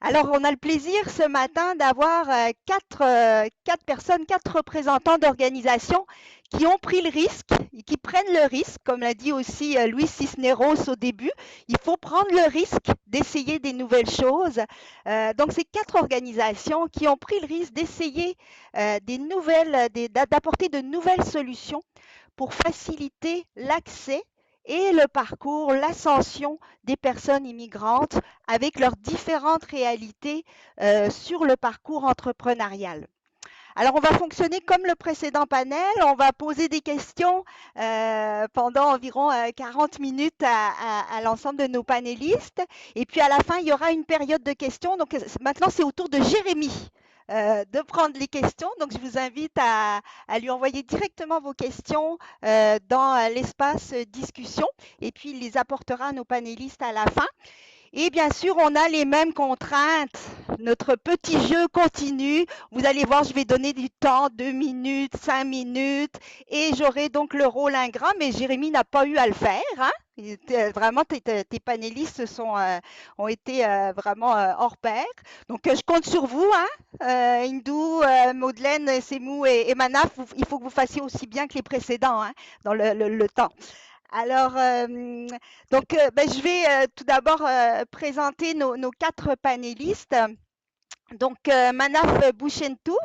Alors, on a le plaisir ce matin d'avoir quatre personnes, quatre représentants d'organisations qui ont pris le risque et qui prennent le risque, comme l'a dit aussi Luis Cisneros au début. Il faut prendre le risque d'essayer des nouvelles choses. Donc, c'est quatre organisations qui ont pris le risque d'essayer d'apporter de nouvelles solutions pour faciliter l'accès et le parcours, l'ascension des personnes immigrantes avec leurs différentes réalités sur le parcours entrepreneurial. Alors, on va fonctionner comme le précédent panel. On va poser des questions pendant environ 40 minutes à l'ensemble de nos panélistes. Et puis, à la fin, il y aura une période de questions. Donc, maintenant, c'est au tour de Jérémy de prendre les questions. Donc, je vous invite à lui envoyer directement vos questions dans l'espace discussion. Et puis, il les apportera à nos panélistes à la fin. Et bien sûr, on a les mêmes contraintes. Notre petit jeu continue. Vous allez voir, je vais donner du temps, 2 minutes, 5 minutes, et j'aurai donc le rôle ingrat, mais Jérémy n'a pas eu à le faire. Hein. Vraiment, tes panélistes ont été vraiment hors pair. Donc, je compte sur vous, hein. Hindou, Maudelaine, Semou et Manaf, il faut que vous fassiez aussi bien que les précédents hein, dans le temps. Alors, je vais tout d'abord présenter nos quatre panélistes. Donc, Manaf Bouchentouf,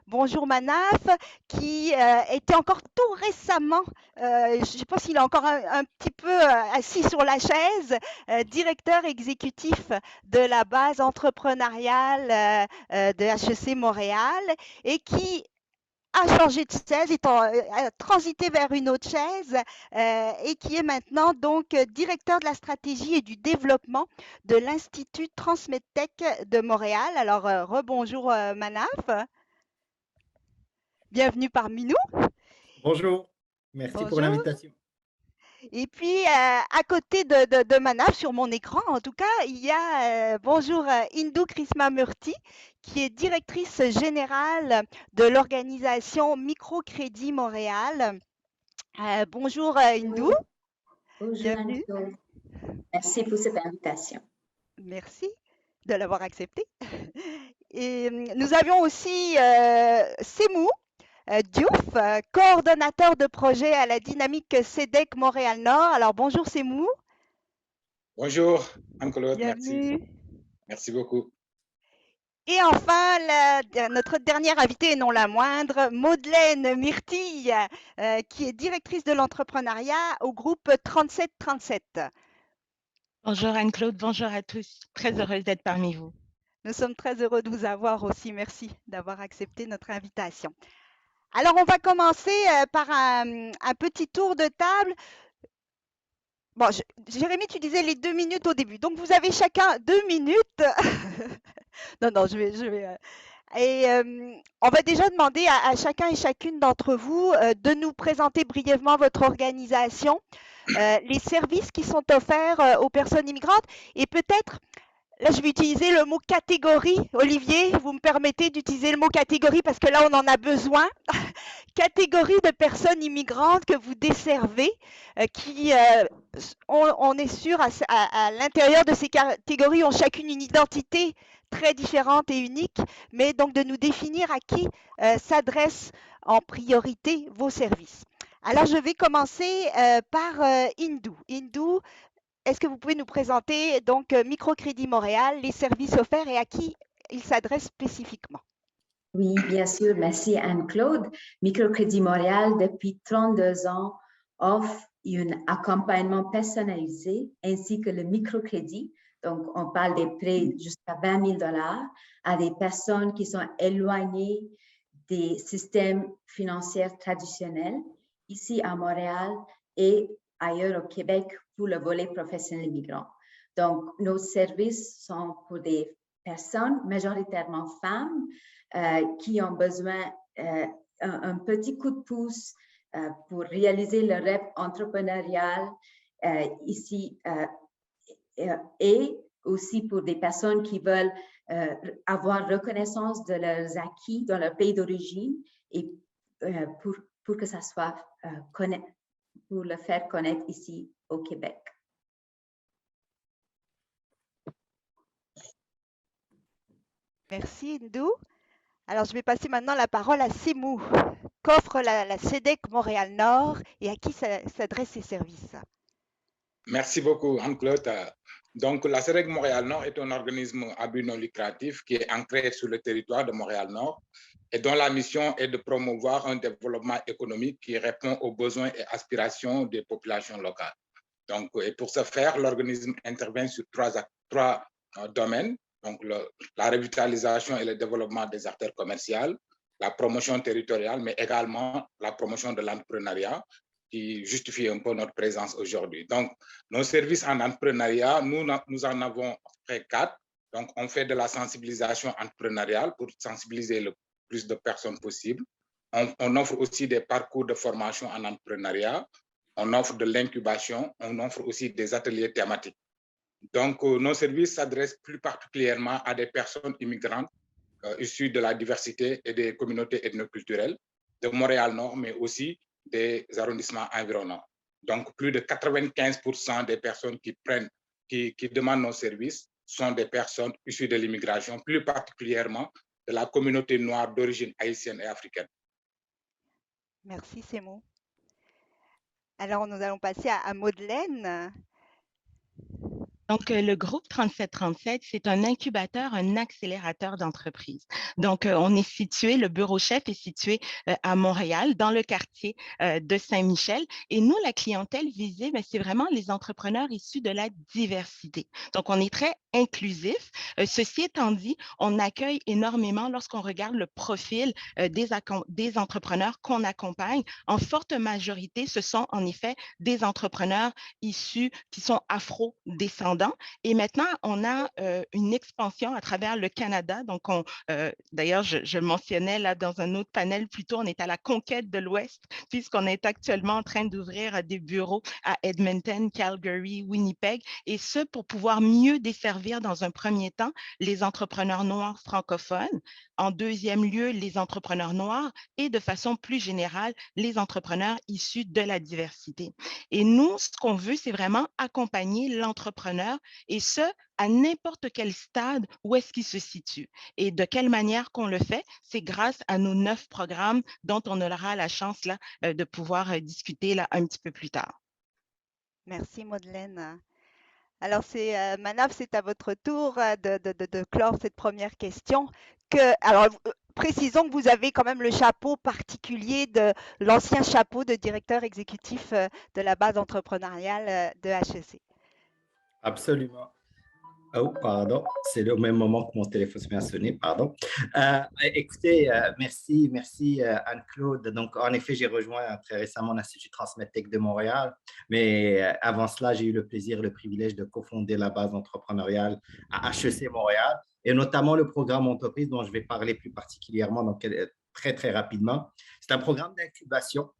bonjour Manaf, qui était encore tout récemment, je ne sais pas s'il est encore un petit peu assis sur la chaise, directeur exécutif de la base entrepreneuriale de HEC Montréal et qui a changé de chaise, a transité vers une autre chaise et qui est maintenant donc directeur de la stratégie et du développement de l'Institut Transmedtech de Montréal. Alors, rebonjour Manaf, bienvenue parmi nous. Bonjour, merci pour Bonjour. l'invitation. Et puis, à côté de Manaf, sur mon écran, en tout cas, il y a, bonjour, Hindou Krishnamurthy, qui est directrice générale de l'organisation Microcrédit Montréal. Bonjour, Hindou, Bonjour, bienvenue. Anto. Merci pour cette invitation. Merci de l'avoir accepté. Et nous avions aussi Semou Diouf, coordonnateur de projet à la dynamique CEDEC Montréal-Nord. Alors, bonjour Semou. Bonjour, Anne-Claude, merci. Bienvenue. Merci beaucoup. Et enfin, notre dernière invitée, et non la moindre, Maudelaine Myrtille, qui est directrice de l'entrepreneuriat au groupe 3737. Bonjour Anne-Claude, bonjour à tous. Très heureuse d'être parmi vous. Nous sommes très heureux de vous avoir aussi. Merci d'avoir accepté notre invitation. Alors, on va commencer par un petit tour de table. Bon, Jérémy, tu disais les 2 minutes au début. Donc, vous avez chacun 2 minutes. Non, je vais. Et on va déjà demander à chacun et chacune d'entre vous de nous présenter brièvement votre organisation, les services qui sont offerts aux personnes immigrantes et peut-être, là je vais utiliser le mot catégorie. Olivier, vous me permettez d'utiliser le mot catégorie parce que là on en a besoin. Catégorie de personnes immigrantes que vous desservez, qui, on est sûr, à l'intérieur de ces catégories ont chacune une identité très différente et unique, mais donc de nous définir à qui s'adressent en priorité vos services. Alors, je vais commencer par Hindou. Hindou, est-ce que vous pouvez nous présenter donc Microcrédit Montréal, les services offerts et à qui ils s'adressent spécifiquement? Oui, bien sûr. Merci Anne-Claude. Microcrédit Montréal, depuis 32 ans, offre un accompagnement personnalisé ainsi que le microcrédit. Donc, on parle des prêts jusqu'à 20 000 $ à des personnes qui sont éloignées des systèmes financiers traditionnels ici à Montréal et ailleurs au Québec pour le volet professionnel migrant. Donc, nos services sont pour des personnes, majoritairement femmes, qui ont besoin un petit coup de pouce pour réaliser le rêve entrepreneurial ici et aussi pour des personnes qui veulent avoir reconnaissance de leurs acquis dans leur pays d'origine et pour que ça soit pour le faire connaître ici au Québec. Merci, Ndou. Alors, je vais passer maintenant la parole à Semou. Qu'offre la CEDEC Montréal-Nord et à qui s'adressent ces services? Merci beaucoup, Anne-Claude. Donc, la CEDEC Montréal-Nord est un organisme à but non lucratif qui est ancré sur le territoire de Montréal-Nord et dont la mission est de promouvoir un développement économique qui répond aux besoins et aspirations des populations locales. Donc, et pour ce faire, l'organisme intervient sur trois domaines. Donc, la revitalisation et le développement des artères commerciales, la promotion territoriale, mais également la promotion de l'entrepreneuriat, qui justifie un peu notre présence aujourd'hui. Donc, nos services en entrepreneuriat, nous en avons fait 4. Donc, on fait de la sensibilisation entrepreneuriale pour sensibiliser le plus de personnes possible. On offre aussi des parcours de formation en entrepreneuriat. On offre de l'incubation. On offre aussi des ateliers thématiques. Donc, nos services s'adressent plus particulièrement à des personnes immigrantes issues de la diversité et des communautés ethnoculturelles de Montréal-Nord, mais aussi des arrondissements environnants. Donc, plus de 95% des personnes qui demandent nos services sont des personnes issues de l'immigration, plus particulièrement de la communauté noire d'origine haïtienne et africaine. Merci, Semou. Alors, nous allons passer à Madeleine. Donc, le groupe 3737, c'est un incubateur, un accélérateur d'entreprises. Donc, on est situé, le bureau chef est situé à Montréal, dans le quartier de Saint-Michel. Et nous, la clientèle visée, c'est vraiment les entrepreneurs issus de la diversité. Donc, on est très inclusif. Ceci étant dit, on accueille énormément lorsqu'on regarde le profil des entrepreneurs qu'on accompagne. En forte majorité, ce sont en effet des entrepreneurs issus qui sont afro-descendants. Et maintenant, on a une expansion à travers le Canada. Donc, d'ailleurs, je le mentionnais là dans un autre panel plus tôt, on est à la conquête de l'Ouest puisqu'on est actuellement en train d'ouvrir des bureaux à Edmonton, Calgary, Winnipeg, et ce pour pouvoir mieux desservir dans un premier temps les entrepreneurs noirs francophones, en deuxième lieu les entrepreneurs noirs et de façon plus générale les entrepreneurs issus de la diversité. Et nous, ce qu'on veut, c'est vraiment accompagner l'entrepreneur et ce, à n'importe quel stade où est-ce qu'il se situe. Et de quelle manière qu'on le fait, c'est grâce à nos 9 programmes dont on aura la chance là, de pouvoir discuter là, un petit peu plus tard. Merci, Madeleine. Alors, Manav, c'est à votre tour de clore cette première question. Alors, précisons que vous avez quand même le chapeau particulier de l'ancien chapeau de directeur exécutif de la base entrepreneuriale de HEC. Absolument. Oh, pardon, c'est le même moment que mon téléphone se met à sonner, pardon. Écoutez, merci Anne-Claude. Donc, en effet, j'ai rejoint très récemment l'Institut Transmedtech de Montréal, mais avant cela, j'ai eu le plaisir et le privilège de cofonder la base entrepreneuriale à HEC Montréal, et notamment le programme entreprise dont je vais parler plus particulièrement donc, très, très rapidement. C'est un programme d'incubation,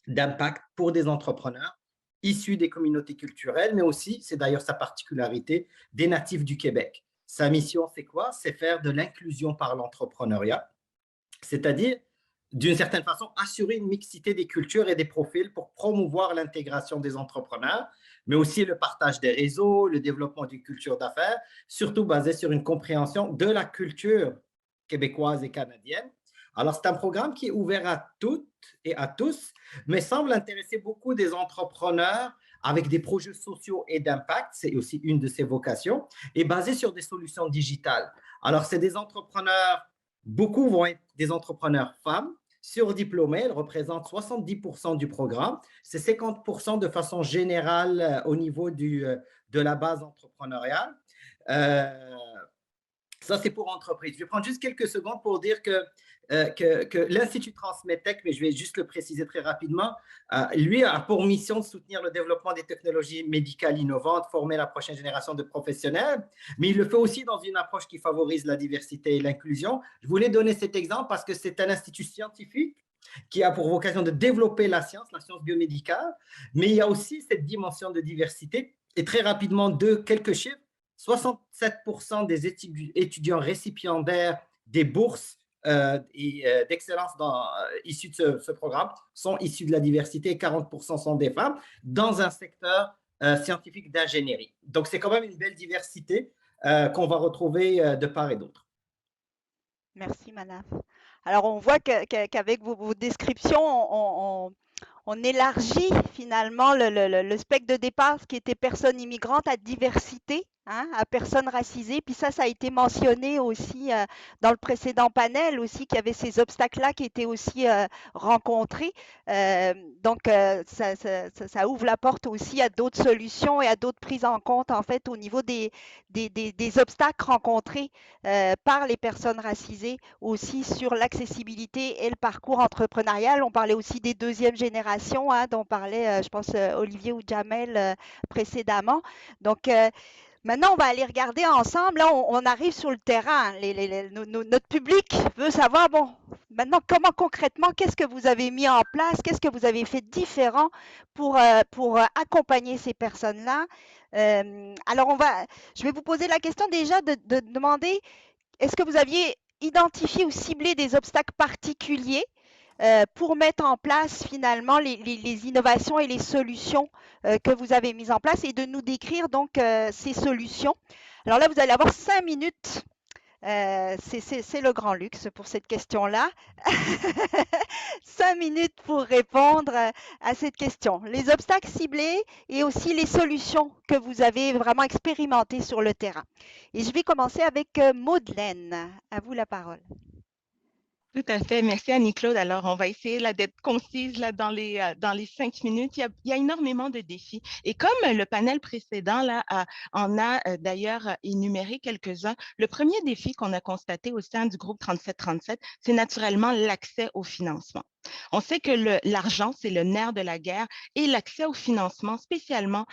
d'impact pour des entrepreneurs issus des communautés culturelles, mais aussi, c'est d'ailleurs sa particularité, des natifs du Québec. Sa mission, c'est quoi? C'est faire de l'inclusion par l'entrepreneuriat, c'est-à-dire, d'une certaine façon, assurer une mixité des cultures et des profils pour promouvoir l'intégration des entrepreneurs, mais aussi le partage des réseaux, le développement d'une culture d'affaires, surtout basé sur une compréhension de la culture québécoise et canadienne. Alors, c'est un programme qui est ouvert à toutes et à tous, mais semble intéresser beaucoup des entrepreneurs avec des projets sociaux et d'impact, c'est aussi une de ses vocations, et basé sur des solutions digitales. Alors, c'est des entrepreneurs, beaucoup vont être des entrepreneurs femmes, surdiplômées, elles représentent 70% du programme, c'est 50% de façon générale au niveau de la base entrepreneuriale. Ça, c'est pour entreprise. Je vais prendre juste quelques secondes pour dire que l'Institut Transmedtech, mais je vais juste le préciser très rapidement, lui a pour mission de soutenir le développement des technologies médicales innovantes, former la prochaine génération de professionnels, mais il le fait aussi dans une approche qui favorise la diversité et l'inclusion. Je voulais donner cet exemple parce que c'est un institut scientifique qui a pour vocation de développer la science biomédicale, mais il y a aussi cette dimension de diversité. Et très rapidement, quelques chiffres. 67% des étudiants récipiendaires des bourses d'excellence issus de ce programme sont issus de la diversité, 40% sont des femmes dans un secteur scientifique d'ingénierie. Donc, c'est quand même une belle diversité qu'on va retrouver de part et d'autre. Merci, Manaf. Alors, on voit qu'avec vos descriptions, on élargit finalement le spectre de départ, ce qui était personnes immigrantes, à diversité, hein, à personnes racisées. Puis ça a été mentionné aussi dans le précédent panel aussi, qu'il y avait ces obstacles-là qui étaient aussi rencontrés. Donc, ça ouvre la porte aussi à d'autres solutions et à d'autres prises en compte, en fait, au niveau des obstacles rencontrés par les personnes racisées aussi sur l'accessibilité et le parcours entrepreneurial. On parlait aussi des deuxièmes générations, hein, dont parlait, je pense, Olivier ou Jamel précédemment. Donc, maintenant, on va aller regarder ensemble. Là, on arrive sur le terrain. Notre public veut savoir, bon, maintenant, comment concrètement, qu'est-ce que vous avez mis en place? Qu'est-ce que vous avez fait de différent pour accompagner ces personnes-là? Alors, je vais vous poser la question déjà de demander, est-ce que vous aviez identifié ou ciblé des obstacles particuliers pour mettre en place finalement les innovations et les solutions que vous avez mises en place et de nous décrire donc ces solutions. Alors là, vous allez avoir 5 minutes. C'est le grand luxe pour cette question-là. 5 minutes pour répondre à cette question. Les obstacles ciblés et aussi les solutions que vous avez vraiment expérimentées sur le terrain. Et je vais commencer avec Maudelaine. À vous la parole. Tout à fait. Merci Annie-Claude. Alors, on va essayer d'être concise là, dans les 5 minutes. Il y a énormément de défis. Et comme le panel précédent là, en a d'ailleurs énuméré quelques-uns, le premier défi qu'on a constaté au sein du groupe 3737, c'est naturellement l'accès au financement. On sait que l'argent, c'est le nerf de la guerre et l'accès au financement, spécialement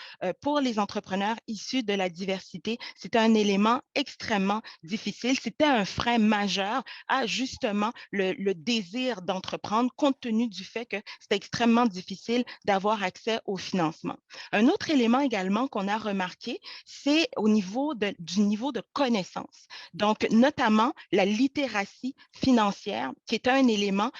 pour les entrepreneurs issus de la diversité, c'est un élément extrêmement difficile. C'était un frein majeur à justement le désir d'entreprendre compte tenu du fait que c'est extrêmement difficile d'avoir accès au financement. Un autre élément également qu'on a remarqué, c'est au niveau du niveau de connaissance. Donc, notamment la littératie financière, qui est un élément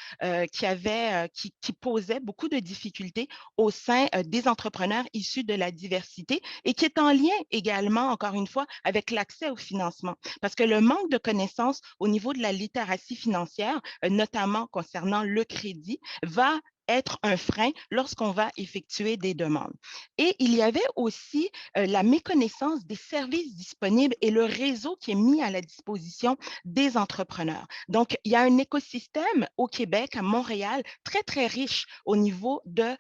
qui posait beaucoup de difficultés au sein des entrepreneurs issus de la diversité et qui est en lien également, encore une fois, avec l'accès au financement. Parce que le manque de connaissances au niveau de la littératie financière, notamment concernant le crédit, va être un frein lorsqu'on va effectuer des demandes. Et il y avait aussi la méconnaissance des services disponibles et le réseau qui est mis à la disposition des entrepreneurs. Donc, il y a un écosystème au Québec, à Montréal, très, très riche au niveau de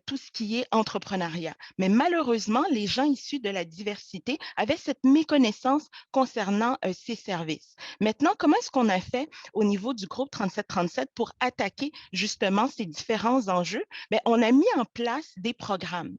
tout ce qui est entrepreneuriat. Mais malheureusement, les gens issus de la diversité avaient cette méconnaissance concernant ces services. Maintenant, comment est-ce qu'on a fait au niveau du groupe 3737 pour attaquer justement ces différents enjeux? Bien, on a mis en place des programmes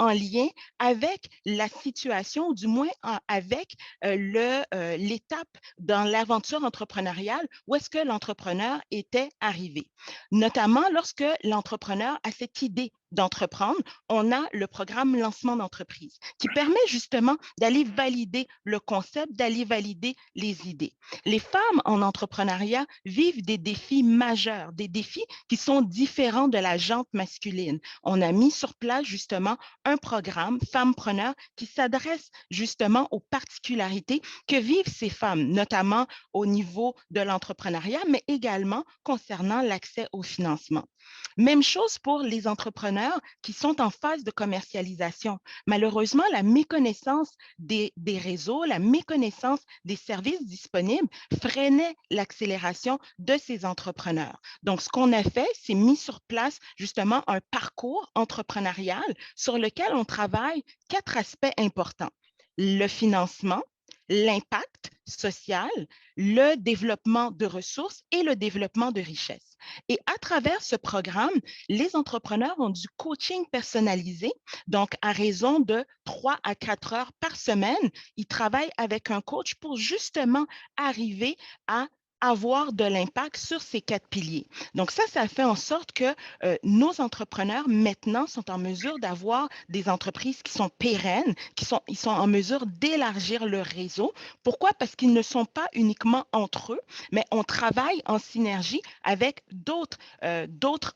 en lien avec la situation, ou du moins avec l'étape dans l'aventure entrepreneuriale où est-ce que l'entrepreneur était arrivé. Notamment lorsque l'entrepreneur a cette idée d'entreprendre, on a le programme lancement d'entreprise qui permet justement d'aller valider le concept, d'aller valider les idées. Les femmes en entrepreneuriat vivent des défis majeurs, des défis qui sont différents de la gente masculine. On a mis sur place justement un programme Femmepreneurs qui s'adresse justement aux particularités que vivent ces femmes, notamment au niveau de l'entrepreneuriat, mais également concernant l'accès au financement. Même chose pour les entrepreneurs qui sont en phase de commercialisation. Malheureusement, la méconnaissance des réseaux, la méconnaissance des services disponibles freinait l'accélération de ces entrepreneurs. Donc, ce qu'on a fait, c'est mis sur place justement un parcours entrepreneurial sur lequel on travaille 4 aspects importants. Le financement, l'impact social, le développement de ressources et le développement de richesses. Et à travers ce programme, les entrepreneurs ont du coaching personnalisé, donc à raison de 3 à 4 heures par semaine, ils travaillent avec un coach pour justement arriver à avoir de l'impact sur ces 4 piliers. Donc ça fait en sorte que nos entrepreneurs maintenant sont en mesure d'avoir des entreprises qui sont pérennes, ils sont en mesure d'élargir leur réseau. Pourquoi? Parce qu'ils ne sont pas uniquement entre eux, mais on travaille en synergie avec d'autres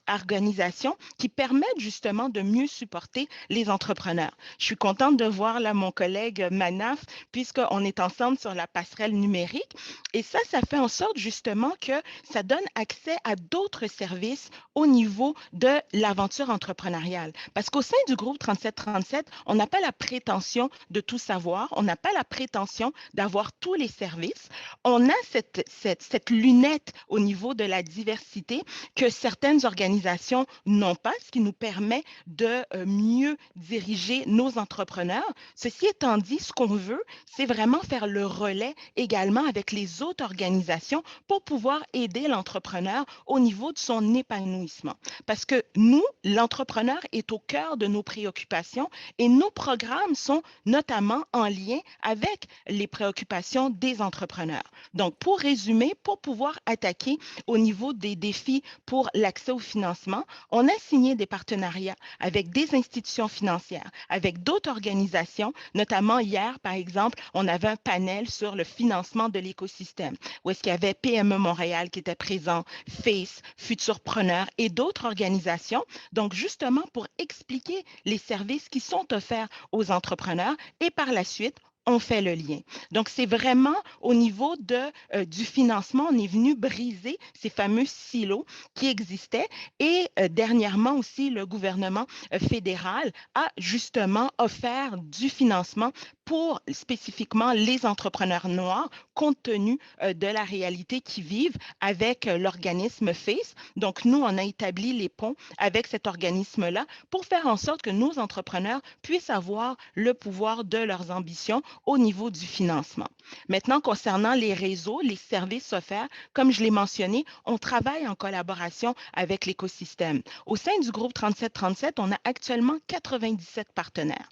organisations qui permettent justement de mieux supporter les entrepreneurs. Je suis contente de voir là mon collègue Manaf, puisqu'on est ensemble sur la passerelle numérique. Et ça fait en sorte justement que ça donne accès à d'autres services au niveau de l'aventure entrepreneuriale. Parce qu'au sein du groupe 3737, on n'a pas la prétention de tout savoir, on n'a pas la prétention d'avoir tous les services. On a cette lunette au niveau de la diversité que certaines organisations n'ont pas, ce qui nous permet de mieux diriger nos entrepreneurs. Ceci étant dit, ce qu'on veut, c'est vraiment faire le relais également avec les autres organisations pour pouvoir aider l'entrepreneur au niveau de son épanouissement. Parce que nous, l'entrepreneur est au cœur de nos préoccupations et nos programmes sont notamment en lien avec les préoccupations des entrepreneurs. Donc, pour résumer, pour pouvoir attaquer au niveau des défis pour l'accès au financement, on a signé des partenariats avec des institutions financières, avec d'autres organisations, notamment hier, par exemple, on avait un panel sur le financement de l'écosystème, où est-ce qu'il y avait PME Montréal qui était présent, FACE, Futurpreneur et d'autres organisations. Donc, justement, pour expliquer les services qui sont offerts aux entrepreneurs et par la suite, on fait le lien. Donc, c'est vraiment au niveau du financement, on est venu briser ces fameux silos qui existaient et dernièrement aussi, le gouvernement fédéral a justement offert du financement pour spécifiquement les entrepreneurs noirs compte tenu de la réalité qu'ils vivent avec l'organisme FACE. Donc, nous, on a établi les ponts avec cet organisme-là pour faire en sorte que nos entrepreneurs puissent avoir le pouvoir de leurs ambitions au niveau du financement. Maintenant, concernant les réseaux, les services offerts, comme je l'ai mentionné, on travaille en collaboration avec l'écosystème. Au sein du groupe 3737, on a actuellement 97 partenaires.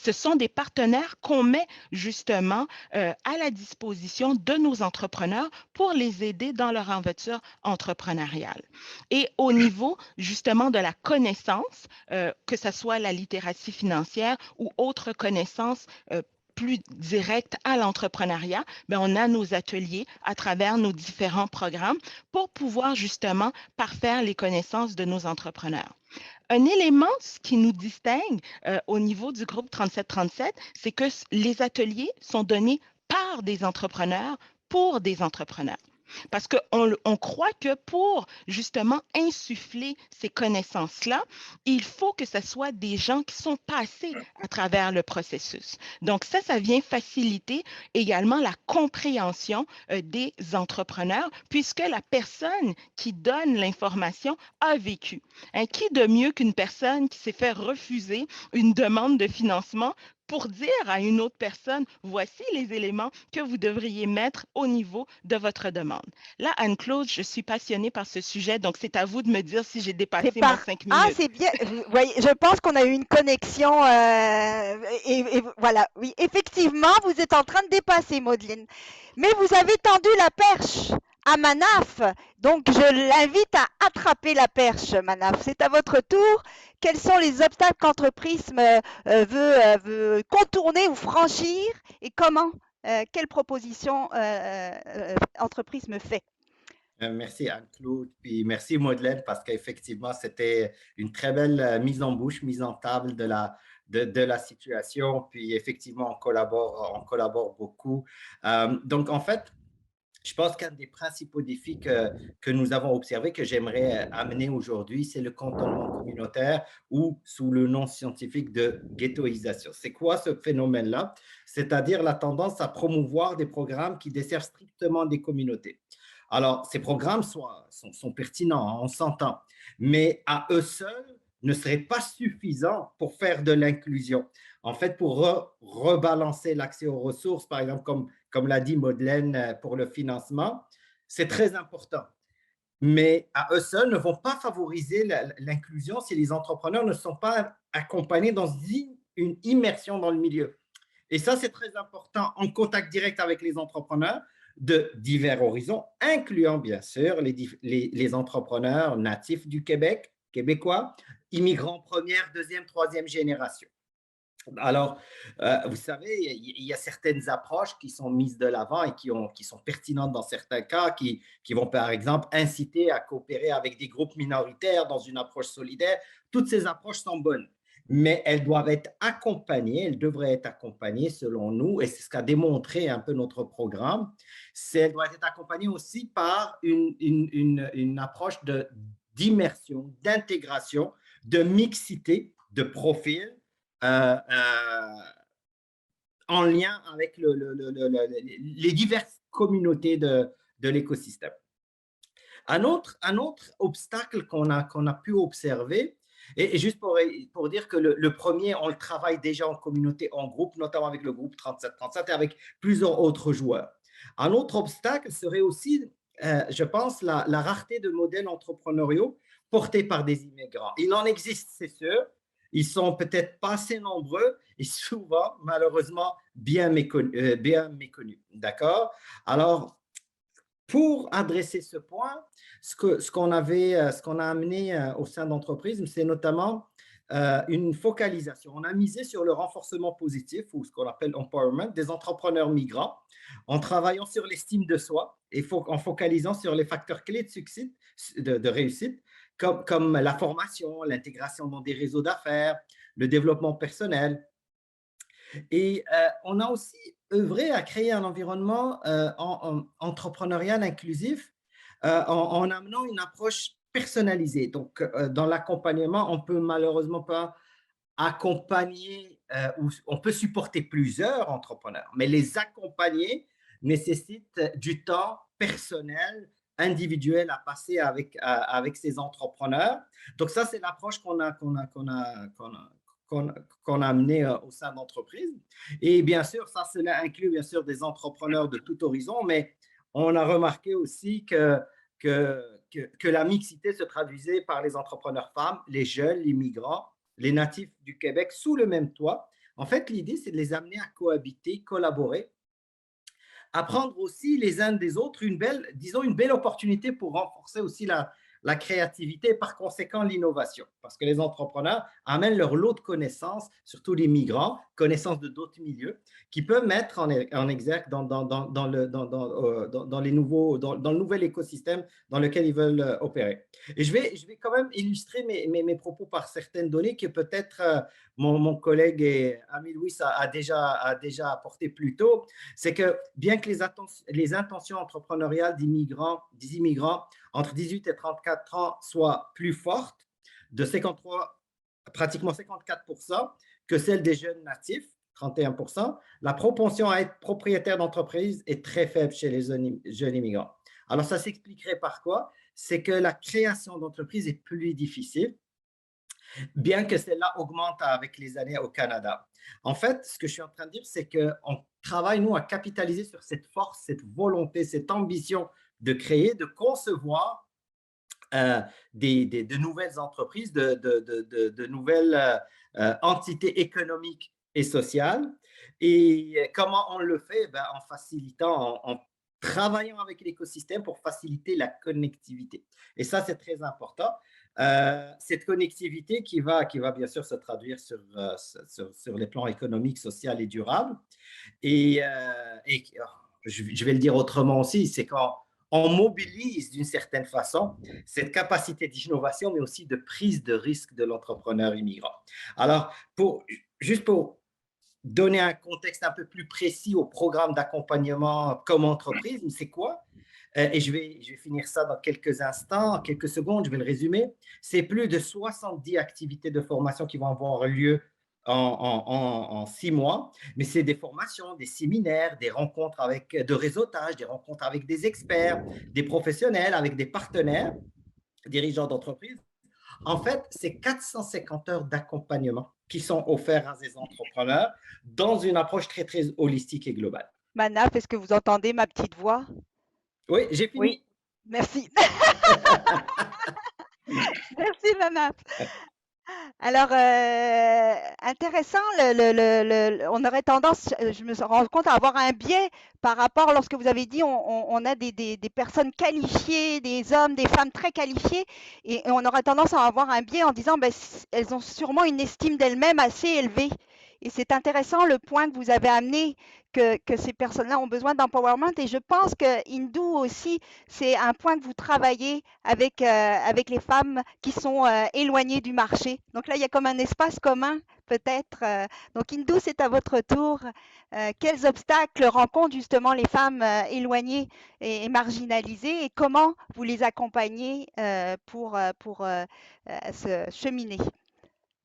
Ce sont des partenaires qu'on met justement à la disposition de nos entrepreneurs pour les aider dans leur aventure entrepreneuriale. Et au niveau justement de la connaissance, que ce soit la littératie financière ou autre connaissance plus directe à l'entrepreneuriat, on a nos ateliers à travers nos différents programmes pour pouvoir justement parfaire les connaissances de nos entrepreneurs. Un élément qui nous distingue au niveau du groupe 3737, c'est que les ateliers sont donnés par des entrepreneurs pour des entrepreneurs. Parce qu'on croit que pour justement insuffler ces connaissances-là, il faut que ce soit des gens qui sont passés à travers le processus. Donc ça vient faciliter également la compréhension des entrepreneurs puisque la personne qui donne l'information a vécu. Qui de mieux qu'une personne qui s'est fait refuser une demande de financement pour dire à une autre personne, voici les éléments que vous devriez mettre au niveau de votre demande. Là, Anne-Claude, je suis passionnée par ce sujet, donc c'est à vous de me dire si j'ai dépassé mes 5 minutes. Ah, c'est bien. Voyez, je pense qu'on a eu une connexion. Et voilà, oui, effectivement, vous êtes en train de dépasser, Maudeline. Mais vous avez tendu la perche à Manaf. Donc, je l'invite à attraper la perche, Manaf. C'est à votre tour. Quels sont les obstacles qu'Entreprisme veut contourner ou franchir et comment? Quelle proposition Entreprisme fait? Merci Anne-Claude, puis merci Madeleine, parce qu'effectivement, c'était une très belle mise en bouche, mise en table de la situation. Puis effectivement, on collabore beaucoup. Donc, en fait, je pense qu'un des principaux défis que nous avons observé, que j'aimerais amener aujourd'hui, c'est le cantonnement communautaire ou sous le nom scientifique de ghettoisation. C'est quoi ce phénomène-là? C'est-à-dire la tendance à promouvoir des programmes qui desservent strictement des communautés. Alors, ces programmes sont pertinents, on s'entend, mais à eux seuls ne seraient pas suffisants pour faire de l'inclusion. En fait, pour rebalancer l'accès aux ressources, par exemple, comme l'a dit Madeleine pour le financement, c'est très important. Mais à eux seuls ne vont pas favoriser l'inclusion si les entrepreneurs ne sont pas accompagnés dans une immersion dans le milieu. Et ça, c'est très important, en contact direct avec les entrepreneurs, de divers horizons, incluant bien sûr les entrepreneurs natifs du Québec, québécois, immigrants première, deuxième, troisième génération. Alors, vous savez, il y a certaines approches qui sont mises de l'avant et qui sont pertinentes dans certains cas, qui vont par exemple inciter à coopérer avec des groupes minoritaires dans une approche solidaire. Toutes ces approches sont bonnes, mais elles doivent être accompagnées, elles devraient être accompagnées selon nous, et c'est ce qu'a démontré un peu notre programme, elles doivent être accompagnées aussi par une approche d'immersion, d'intégration, de mixité, de profil, en lien avec les diverses communautés de l'écosystème. Un autre obstacle qu'on a pu observer, et juste pour dire que le premier, on le travaille déjà en communauté, en groupe, notamment avec le groupe 3737 et avec plusieurs autres joueurs. Un autre obstacle serait aussi, je pense, la rareté de modèles entrepreneuriaux portés par des immigrants. Il en existe, c'est sûr. Ils sont peut-être pas assez nombreux et souvent, malheureusement, bien méconnus. D'accord? Alors, pour adresser ce point, ce qu'on a amené au sein d'entreprise, c'est notamment une focalisation. On a misé sur le renforcement positif, ou ce qu'on appelle empowerment, des entrepreneurs migrants, en travaillant sur l'estime de soi et en focalisant sur les facteurs clés de succès, de réussite, comme la formation, l'intégration dans des réseaux d'affaires, le développement personnel. Et on a aussi œuvré à créer un environnement entrepreneurial inclusif en amenant une approche personnalisée. Donc, dans l'accompagnement, on ne peut malheureusement pas accompagner, ou on peut supporter plusieurs entrepreneurs, mais les accompagner nécessite du temps personnel, individuel à passer avec ces entrepreneurs. Donc, ça, c'est l'approche qu'on a amené au sein d'entreprise. Et bien sûr, cela inclut bien sûr des entrepreneurs de tout horizon, mais on a remarqué aussi que la mixité se traduisait par les entrepreneurs femmes, les jeunes, les migrants, les natifs du Québec sous le même toit. En fait, l'idée, c'est de les amener à cohabiter, collaborer, apprendre aussi les uns des autres, une belle opportunité pour renforcer aussi la créativité et par conséquent l'innovation. Parce que les entrepreneurs amènent leur lot de connaissances, surtout les migrants, connaissances de d'autres milieux, qui peuvent mettre en exergue dans le nouvel écosystème dans lequel ils veulent opérer. Et je vais quand même illustrer mes propos par certaines données que peut-être mon collègue et ami Louis a déjà apporté plus tôt. C'est que bien que les intentions entrepreneuriales des immigrants entre 18 et 34 ans soient plus fortes, pratiquement 54%, que celles des jeunes natifs, 31%, la propension à être propriétaire d'entreprise est très faible chez les jeunes immigrants. Alors, ça s'expliquerait par quoi? C'est que la création d'entreprise est plus difficile, bien que celle-là augmente avec les années au Canada. En fait, ce que je suis en train de dire, c'est qu'on travaille, nous, à capitaliser sur cette force, cette volonté, cette ambition de créer, de concevoir de nouvelles entreprises, de nouvelles entités économiques et sociales. Et comment on le fait? En facilitant, en travaillant avec l'écosystème pour faciliter la connectivité. Et ça, c'est très important. Cette connectivité qui va bien sûr se traduire sur les plans économiques, sociaux et durables. Et je vais le dire autrement aussi, c'est quand on mobilise d'une certaine façon cette capacité d'innovation, mais aussi de prise de risque de l'entrepreneur immigrant. Alors, juste pour donner un contexte un peu plus précis au programme d'accompagnement comme entreprise, c'est quoi? Et je vais finir ça dans quelques instants, quelques secondes, je vais le résumer. C'est plus de 70 activités de formation qui vont avoir lieu en 6 mois, mais c'est des formations, des séminaires, des rencontres de réseautage, des rencontres avec des experts, des professionnels, avec des partenaires, dirigeants d'entreprise. En fait, c'est 450 heures d'accompagnement qui sont offertes à ces entrepreneurs dans une approche très, très holistique et globale. Manaf, est-ce que vous entendez ma petite voix? Oui, j'ai fini. Oui, merci. Merci, Manaf. Alors, intéressant, on aurait tendance, je me rends compte, à avoir un biais par rapport, lorsque vous avez dit, on a des personnes qualifiées, des hommes, des femmes très qualifiés, et on aurait tendance à avoir un biais en disant, ben, elles ont sûrement une estime d'elles-mêmes assez élevée. Et c'est intéressant le point que vous avez amené, que ces personnes-là ont besoin d'empowerment. Et je pense que Hindou aussi, c'est un point que vous travaillez avec les femmes qui sont éloignées du marché. Donc là, il y a comme un espace commun, peut-être. Donc Hindou, c'est à votre tour. Quels obstacles rencontrent justement les femmes éloignées et marginalisées et comment vous les accompagnez pour se cheminer?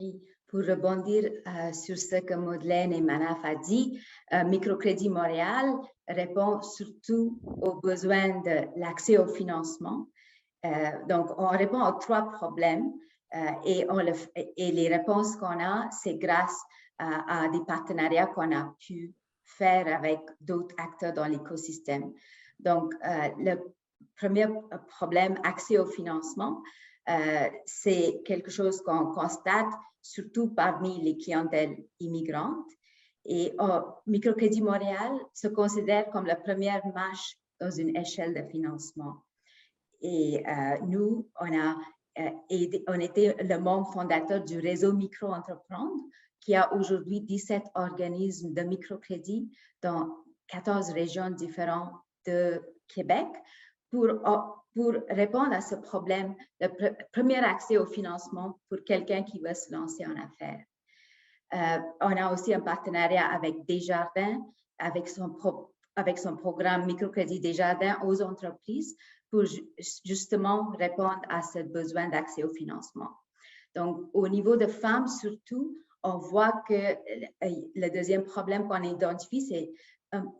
Oui, pour rebondir sur ce que Madeleine et Manaf a dit, Microcrédit Montréal répond surtout aux besoins de l'accès au financement. Donc, on répond aux 3 problèmes et les réponses qu'on a, c'est grâce à des partenariats qu'on a pu faire avec d'autres acteurs dans l'écosystème. Donc, le premier problème, accès au financement, c'est quelque chose qu'on constate surtout parmi les clientèles immigrantes. Et Microcrédit Montréal se considère comme la première marche dans une échelle de financement. Et nous, on était le membre fondateur du réseau Micro-Entreprendre, qui a aujourd'hui 17 organismes de microcrédit dans 14 régions différentes de Québec pour répondre à ce problème, le premier accès au financement pour quelqu'un qui veut se lancer en affaires. On a aussi un partenariat avec Desjardins, avec son programme Microcrédit Desjardins aux entreprises pour justement répondre à ce besoin d'accès au financement. Donc, au niveau de femmes surtout, on voit que le deuxième problème qu'on identifie, c'est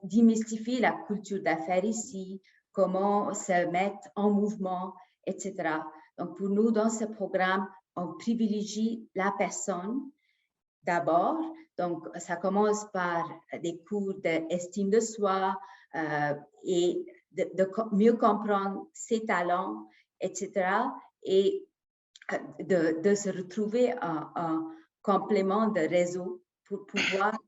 démystifier la culture d'affaires ici, comment se mettre en mouvement, etc. Donc, pour nous, dans ce programme, on privilégie la personne d'abord. Donc, ça commence par des cours d'estime de soi et de mieux comprendre ses talents, etc. Et de se retrouver en complément de réseau pour pouvoir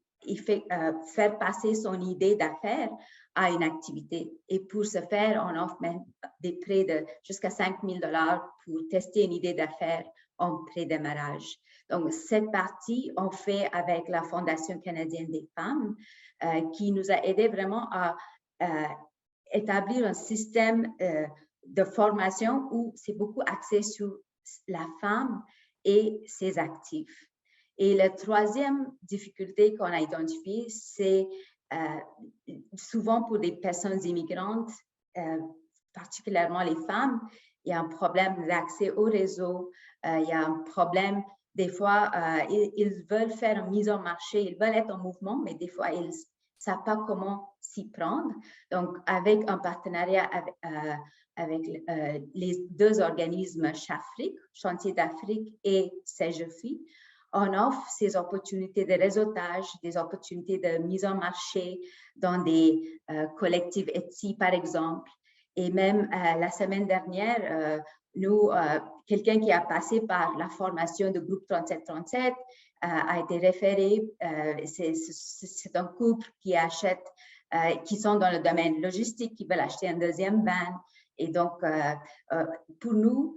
faire passer son idée d'affaires à une activité. Et pour ce faire, on offre même des prêts de jusqu'à 5 000 $ pour tester une idée d'affaires en pré-démarrage. Donc, cette partie, on fait avec la Fondation canadienne des femmes qui nous a aidé vraiment à établir un système de formation où c'est beaucoup axé sur la femme et ses actifs. Et la troisième difficulté qu'on a identifiée, c'est souvent pour des personnes immigrantes, particulièrement les femmes, il y a un problème d'accès au réseau, il y a un problème, des fois, ils veulent faire une mise en marché, ils veulent être en mouvement, mais des fois, ils ne savent pas comment s'y prendre. Donc, avec un partenariat avec les 2 organismes Chafrique, Chantier d'Afrique et CEGEFI, on offre ces opportunités de réseautage, des opportunités de mise en marché dans des collectifs Etsy, par exemple. Et même la semaine dernière, quelqu'un qui a passé par la formation de groupe 3737 a été référé. C'est un couple qui sont dans le domaine logistique, qui veulent acheter un deuxième van. Et donc, pour nous,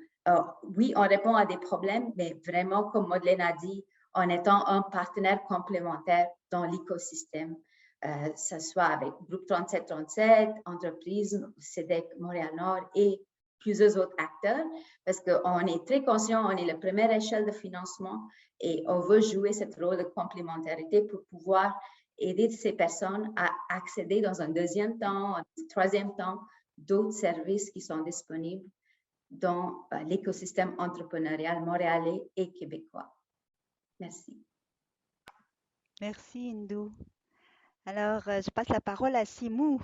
oui, on répond à des problèmes, mais vraiment, comme Madeleine a dit, en étant un partenaire complémentaire dans l'écosystème, ce soit avec Groupe 3737, entreprises, CEDEC Montréal-Nord et plusieurs autres acteurs, parce qu'on est très conscient, on est la première échelle de financement et on veut jouer ce rôle de complémentarité pour pouvoir aider ces personnes à accéder dans un deuxième temps, un troisième temps, d'autres services qui sont disponibles dans l'écosystème entrepreneurial montréalais et québécois. Merci. Merci, Hindou. Alors, je passe la parole à Simou.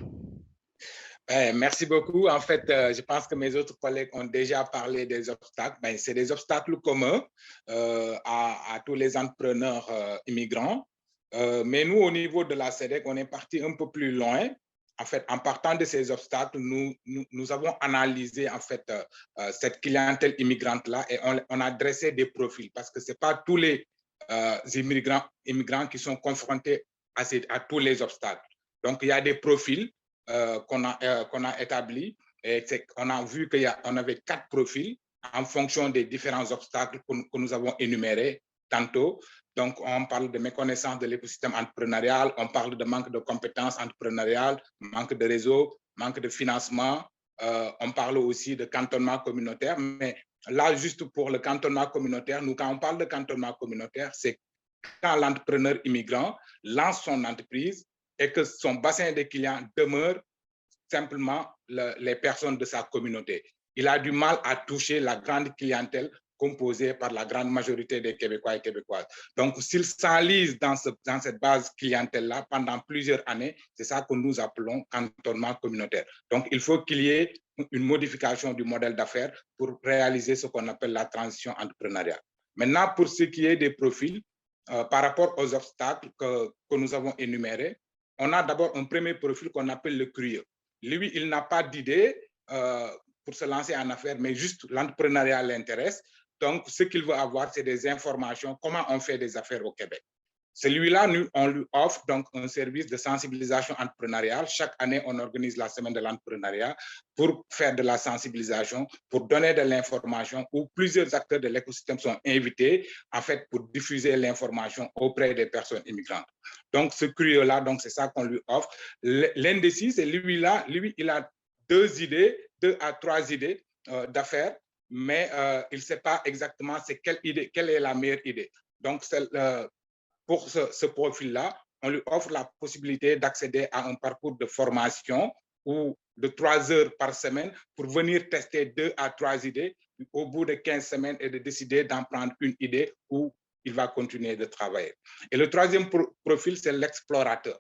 Merci beaucoup. En fait, je pense que mes autres collègues ont déjà parlé des obstacles. C'est des obstacles communs à tous les entrepreneurs immigrants. Mais nous, au niveau de la CEDEC, on est parti un peu plus loin en fait, en partant de ces obstacles, nous avons analysé en fait cette clientèle immigrante-là et on a dressé des profils parce que ce n'est pas tous les immigrants qui sont confrontés à tous les obstacles. Donc, il y a des profils qu'on a établis et on a vu qu'on avait 4 profils en fonction des différents obstacles que nous avons énumérés tantôt. Donc, on parle de méconnaissance de l'écosystème entrepreneurial, on parle de manque de compétences entrepreneuriales, manque de réseau, manque de financement. On parle aussi de cantonnement communautaire. Mais là, juste pour le cantonnement communautaire, nous, quand on parle de cantonnement communautaire, c'est quand l'entrepreneur immigrant lance son entreprise et que son bassin de clients demeure simplement les personnes de sa communauté. Il a du mal à toucher la grande clientèle composée par la grande majorité des Québécois et Québécoises. Donc, s'il s'enlise dans cette base clientèle-là pendant plusieurs années, c'est ça que nous appelons cantonnement communautaire. Donc, il faut qu'il y ait une modification du modèle d'affaires pour réaliser ce qu'on appelle la transition entrepreneuriale. Maintenant, pour ce qui est des profils, par rapport aux obstacles que nous avons énumérés, on a d'abord un premier profil qu'on appelle le curieux. Lui, il n'a pas d'idée pour se lancer en affaires, mais juste l'entrepreneuriat l'intéresse. Donc, ce qu'il veut avoir, c'est des informations, comment on fait des affaires au Québec. Celui-là, on lui offre donc un service de sensibilisation entrepreneuriale. Chaque année, on organise la semaine de l'entrepreneuriat pour faire de la sensibilisation, pour donner de l'information, où plusieurs acteurs de l'écosystème sont invités, en fait, pour diffuser l'information auprès des personnes immigrantes. Donc, ce curieux-là, donc c'est ça qu'on lui offre. L'indécis, c'est lui-là, lui, il a 2 à 3 idées d'affaires, mais il ne sait pas exactement quelle est la meilleure idée. Donc, pour ce profil-là, on lui offre la possibilité d'accéder à un parcours de formation ou de 3 heures par semaine pour venir tester 2 à 3 idées au bout de 15 semaines et de décider d'en prendre une idée où il va continuer de travailler. Et le troisième profil, c'est l'explorateur.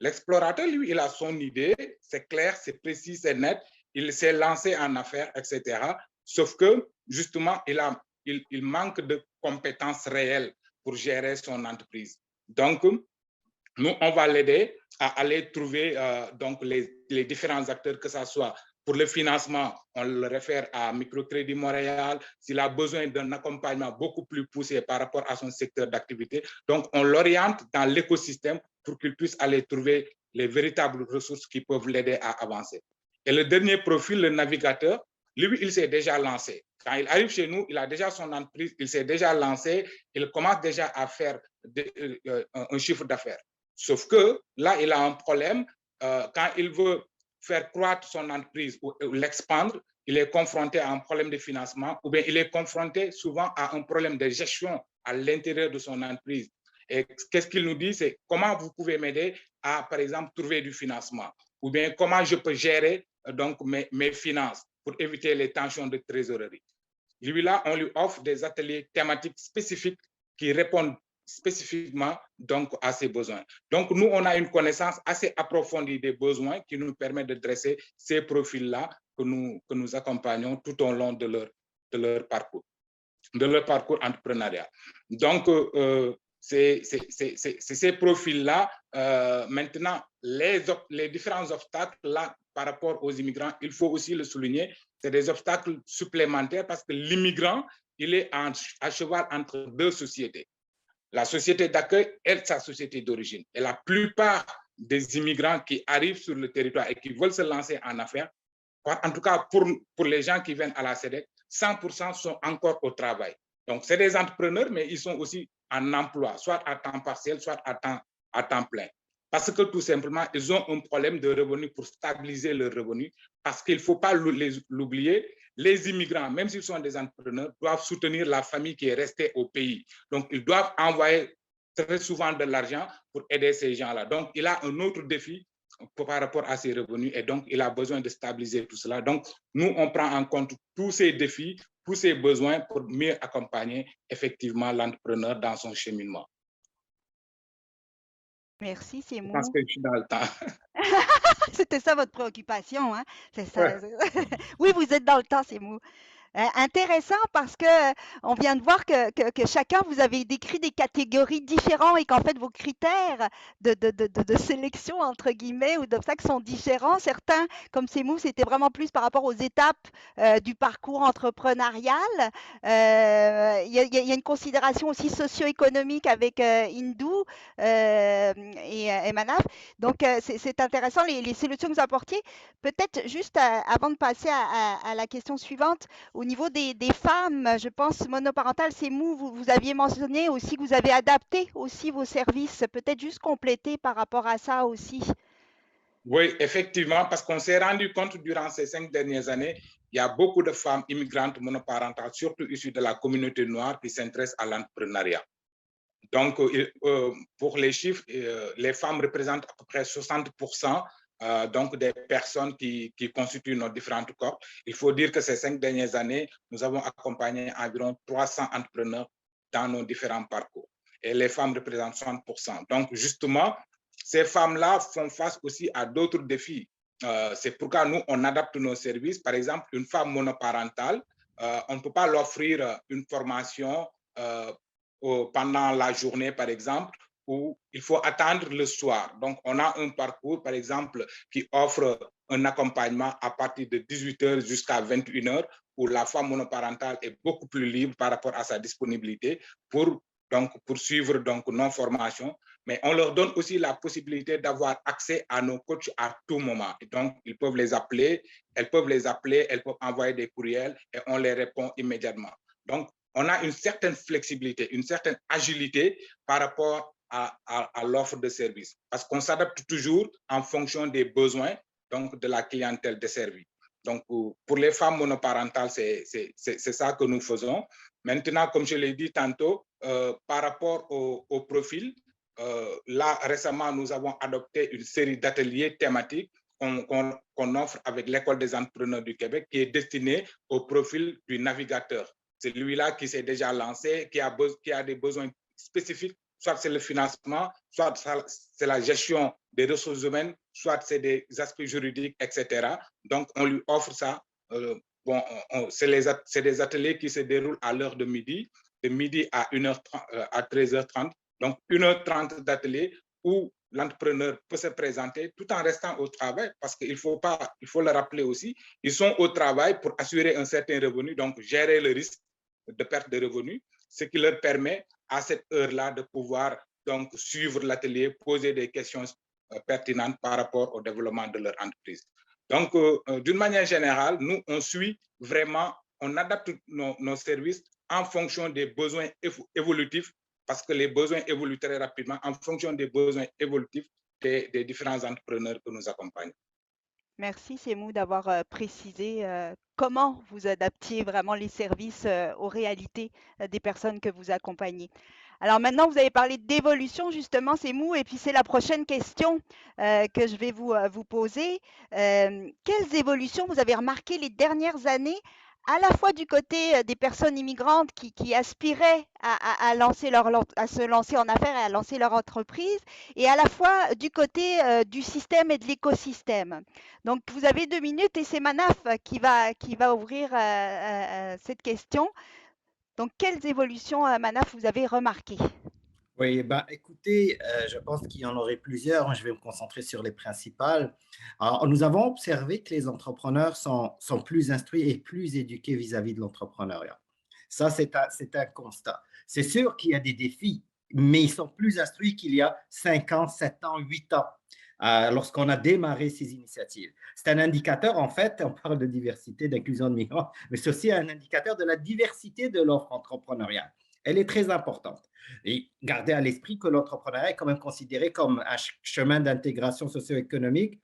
L'explorateur, lui, il a son idée, c'est clair, c'est précis, c'est net, il s'est lancé en affaires, etc. Sauf que, justement, il manque de compétences réelles pour gérer son entreprise. Donc, nous, on va l'aider à aller trouver donc les différents acteurs, que ce soit pour le financement, on le réfère à Microcrédit Montréal. S'il a besoin d'un accompagnement beaucoup plus poussé par rapport à son secteur d'activité, donc on l'oriente dans l'écosystème pour qu'il puisse aller trouver les véritables ressources qui peuvent l'aider à avancer. Et le dernier profil, le navigateur, lui, il s'est déjà lancé. Quand il arrive chez nous, il a déjà son entreprise, il s'est déjà lancé, il commence déjà à faire un chiffre d'affaires. Sauf que là, il a un problème. Quand il veut faire croître son entreprise ou l'expandre, il est confronté à un problème de financement ou bien il est confronté souvent à un problème de gestion à l'intérieur de son entreprise. Et qu'est-ce qu'il nous dit? C'est comment vous pouvez m'aider à, par exemple, trouver du financement ou bien comment je peux gérer donc mes finances pour éviter les tensions de trésorerie. Lui-là, on lui offre des ateliers thématiques spécifiques qui répondent spécifiquement donc à ses besoins. Donc, nous, on a une connaissance assez approfondie des besoins qui nous permet de dresser ces profils-là que nous accompagnons tout au long de leur parcours entrepreneurial. Donc, c'est ces profils-là. Maintenant, les différents obstacles là par rapport aux immigrants, il faut aussi le souligner, c'est des obstacles supplémentaires parce que l'immigrant, il est à cheval entre 2 sociétés. La société d'accueil et sa société d'origine. Et la plupart des immigrants qui arrivent sur le territoire et qui veulent se lancer en affaires, en tout cas pour les gens qui viennent à la SEDEC, 100% sont encore au travail. Donc, c'est des entrepreneurs, mais ils sont aussi en emploi, soit à temps partiel, soit à temps plein. Parce que tout simplement, ils ont un problème de revenus pour stabiliser leurs revenus. Parce qu'il ne faut pas l'oublier, les immigrants, même s'ils sont des entrepreneurs, doivent soutenir la famille qui est restée au pays. Donc, ils doivent envoyer très souvent de l'argent pour aider ces gens-là. Donc, il a un autre défi par rapport à ses revenus et donc, il a besoin de stabiliser tout cela. Donc, nous, on prend en compte tous ces défis, tous ces besoins pour mieux accompagner effectivement l'entrepreneur dans son cheminement. Merci, c'est Je mou. pense que je suis dans le temps. C'était ça votre préoccupation, hein? C'est ça. Ouais. Oui, vous êtes dans le temps, c'est mou. Intéressant parce que on vient de voir que chacun, vous avez décrit des catégories différentes et qu'en fait, vos critères de sélection, entre guillemets, ou d'obstacles sont différents. Certains, comme Semou, c'était vraiment plus par rapport aux étapes du parcours entrepreneurial. Il y a une considération aussi socio-économique avec Hindou et Manaf. Donc, c'est intéressant les solutions que vous apportiez. Peut-être juste avant de passer à la question suivante, au niveau des femmes, je pense monoparentales, c'est mou, vous aviez mentionné aussi que vous avez adapté aussi vos services, peut-être juste compléter par rapport à ça aussi. Oui, effectivement, parce qu'on s'est rendu compte durant ces 5 dernières années, il y a beaucoup de femmes immigrantes monoparentales, surtout issues de la communauté noire, qui s'intéressent à l'entrepreneuriat. Donc, pour les chiffres, les femmes représentent à peu près 60% donc des personnes qui constituent nos différentes corps. Il faut dire que ces 5 dernières années, nous avons accompagné environ 300 entrepreneurs dans nos différents parcours. Et les femmes représentent 60%. Donc, justement, ces femmes-là font face aussi à d'autres défis. C'est pourquoi nous, on adapte nos services. Par exemple, une femme monoparentale, on ne peut pas l'offrir une formation pendant la journée, par exemple, où il faut attendre le soir. Donc, on a un parcours, par exemple, qui offre un accompagnement à partir de 18h jusqu'à 21h, où la femme monoparentale est beaucoup plus libre par rapport à sa disponibilité pour poursuivre nos formations. Mais on leur donne aussi la possibilité d'avoir accès à nos coachs à tout moment. Et donc, ils peuvent les appeler, elles peuvent envoyer des courriels et on les répond immédiatement. Donc, on a une certaine flexibilité, une certaine agilité par rapport à l'offre de service. Parce qu'on s'adapte toujours en fonction des besoins donc de la clientèle desservie. Donc, pour les femmes monoparentales, c'est ça que nous faisons. Maintenant, comme je l'ai dit tantôt, par rapport au profil, là, récemment, nous avons adopté une série d'ateliers thématiques qu'on offre avec l'École des entrepreneurs du Québec, qui est destinée au profil du navigateur. C'est lui-là qui s'est déjà lancé, qui a des besoins spécifiques, soit c'est le financement, soit c'est la gestion des ressources humaines, soit c'est des aspects juridiques, etc. Donc, on lui offre ça. C'est des ateliers qui se déroulent à l'heure de midi à 1h30, à 13h30. Donc, 1h30 d'atelier où l'entrepreneur peut se présenter tout en restant au travail, parce qu'il faut le rappeler aussi, ils sont au travail pour assurer un certain revenu, donc gérer le risque de perte de revenus, ce qui leur permet à cette heure-là de pouvoir donc suivre l'atelier, poser des questions pertinentes par rapport au développement de leur entreprise. Donc, d'une manière générale, nous, on adapte nos services en fonction des besoins évolutifs, parce que les besoins évoluent très rapidement en fonction des besoins évolutifs des différents entrepreneurs que nous accompagnons. Merci, Semou, d'avoir précisé comment vous adaptiez vraiment les services aux réalités des personnes que vous accompagnez. Alors maintenant, vous avez parlé d'évolution, justement, Semou, et puis c'est la prochaine question que je vais vous poser. Quelles évolutions vous avez remarquées les dernières années, à la fois du côté des personnes immigrantes qui aspiraient à se lancer en affaires et à lancer leur entreprise, et à la fois du côté du système et de l'écosystème. Donc, vous avez 2 minutes et c'est Manaf qui va ouvrir cette question. Donc, quelles évolutions, Manaf, vous avez remarquées? Oui, écoutez, je pense qu'il y en aurait plusieurs. Je vais me concentrer sur les principales. Alors, nous avons observé que les entrepreneurs sont plus instruits et plus éduqués vis-à-vis de l'entrepreneuriat. Ça, c'est un constat. C'est sûr qu'il y a des défis, mais ils sont plus instruits qu'il y a 5 ans, 7 ans, 8 ans, lorsqu'on a démarré ces initiatives. C'est un indicateur, en fait, on parle de diversité, d'inclusion de migrants, mais c'est aussi un indicateur de la diversité de l'offre entrepreneuriale. Elle est très importante. Et gardez à l'esprit que l'entrepreneuriat est quand même considéré comme un chemin d'intégration socio-économique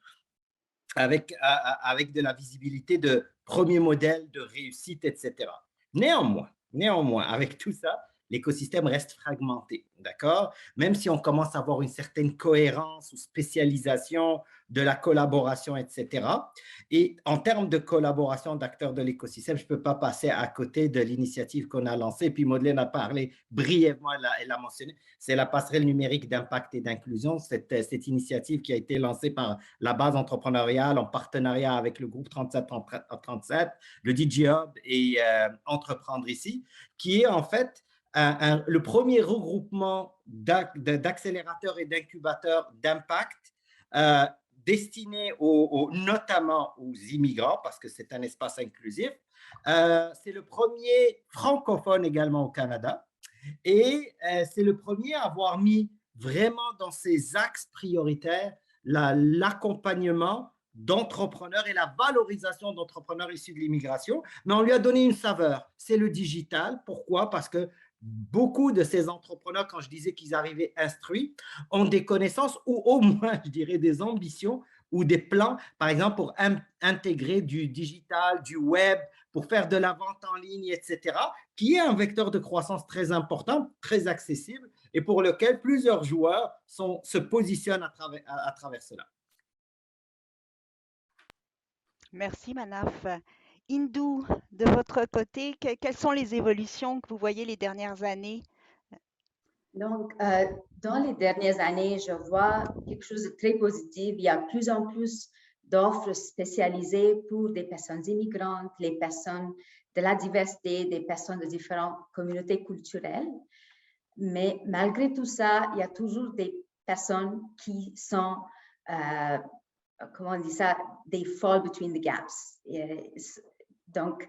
avec de la visibilité de premier modèle de réussite, etc. Néanmoins, avec tout ça, l'écosystème reste fragmenté, d'accord? Même si on commence à avoir une certaine cohérence ou spécialisation de la collaboration, etc. Et en termes de collaboration d'acteurs de l'écosystème, je ne peux pas passer à côté de l'initiative qu'on a lancée. Puis Madeleine a parlé brièvement, elle l'a mentionné, c'est la passerelle numérique d'impact et d'inclusion, cette initiative qui a été lancée par la base entrepreneuriale en partenariat avec le groupe 3737, le DJ Hub et Entreprendre ici, qui est en fait le premier regroupement d'accélérateurs et d'incubateurs d'impact destiné notamment aux immigrants, parce que c'est un espace inclusif. C'est le premier francophone également au Canada. Et c'est le premier à avoir mis vraiment dans ses axes prioritaires l'accompagnement d'entrepreneurs et la valorisation d'entrepreneurs issus de l'immigration, mais on lui a donné une saveur, c'est le digital. Pourquoi? Parce que beaucoup de ces entrepreneurs, quand je disais qu'ils arrivaient instruits, ont des connaissances ou au moins, je dirais, des ambitions ou des plans, par exemple, pour intégrer du digital, du web, pour faire de la vente en ligne, etc., qui est un vecteur de croissance très important, très accessible, et pour lequel plusieurs joueurs se positionnent à travers cela. Merci Manaf. Hindou, de votre côté, quelles sont les évolutions que vous voyez les dernières années? Donc, dans les dernières années, je vois quelque chose de très positif. Il y a de plus en plus d'offres spécialisées pour des personnes immigrantes, les personnes de la diversité, des personnes de différentes communautés culturelles. Mais malgré tout ça, il y a toujours des personnes qui sont, comment on dit ça, they fall between the gaps. Donc,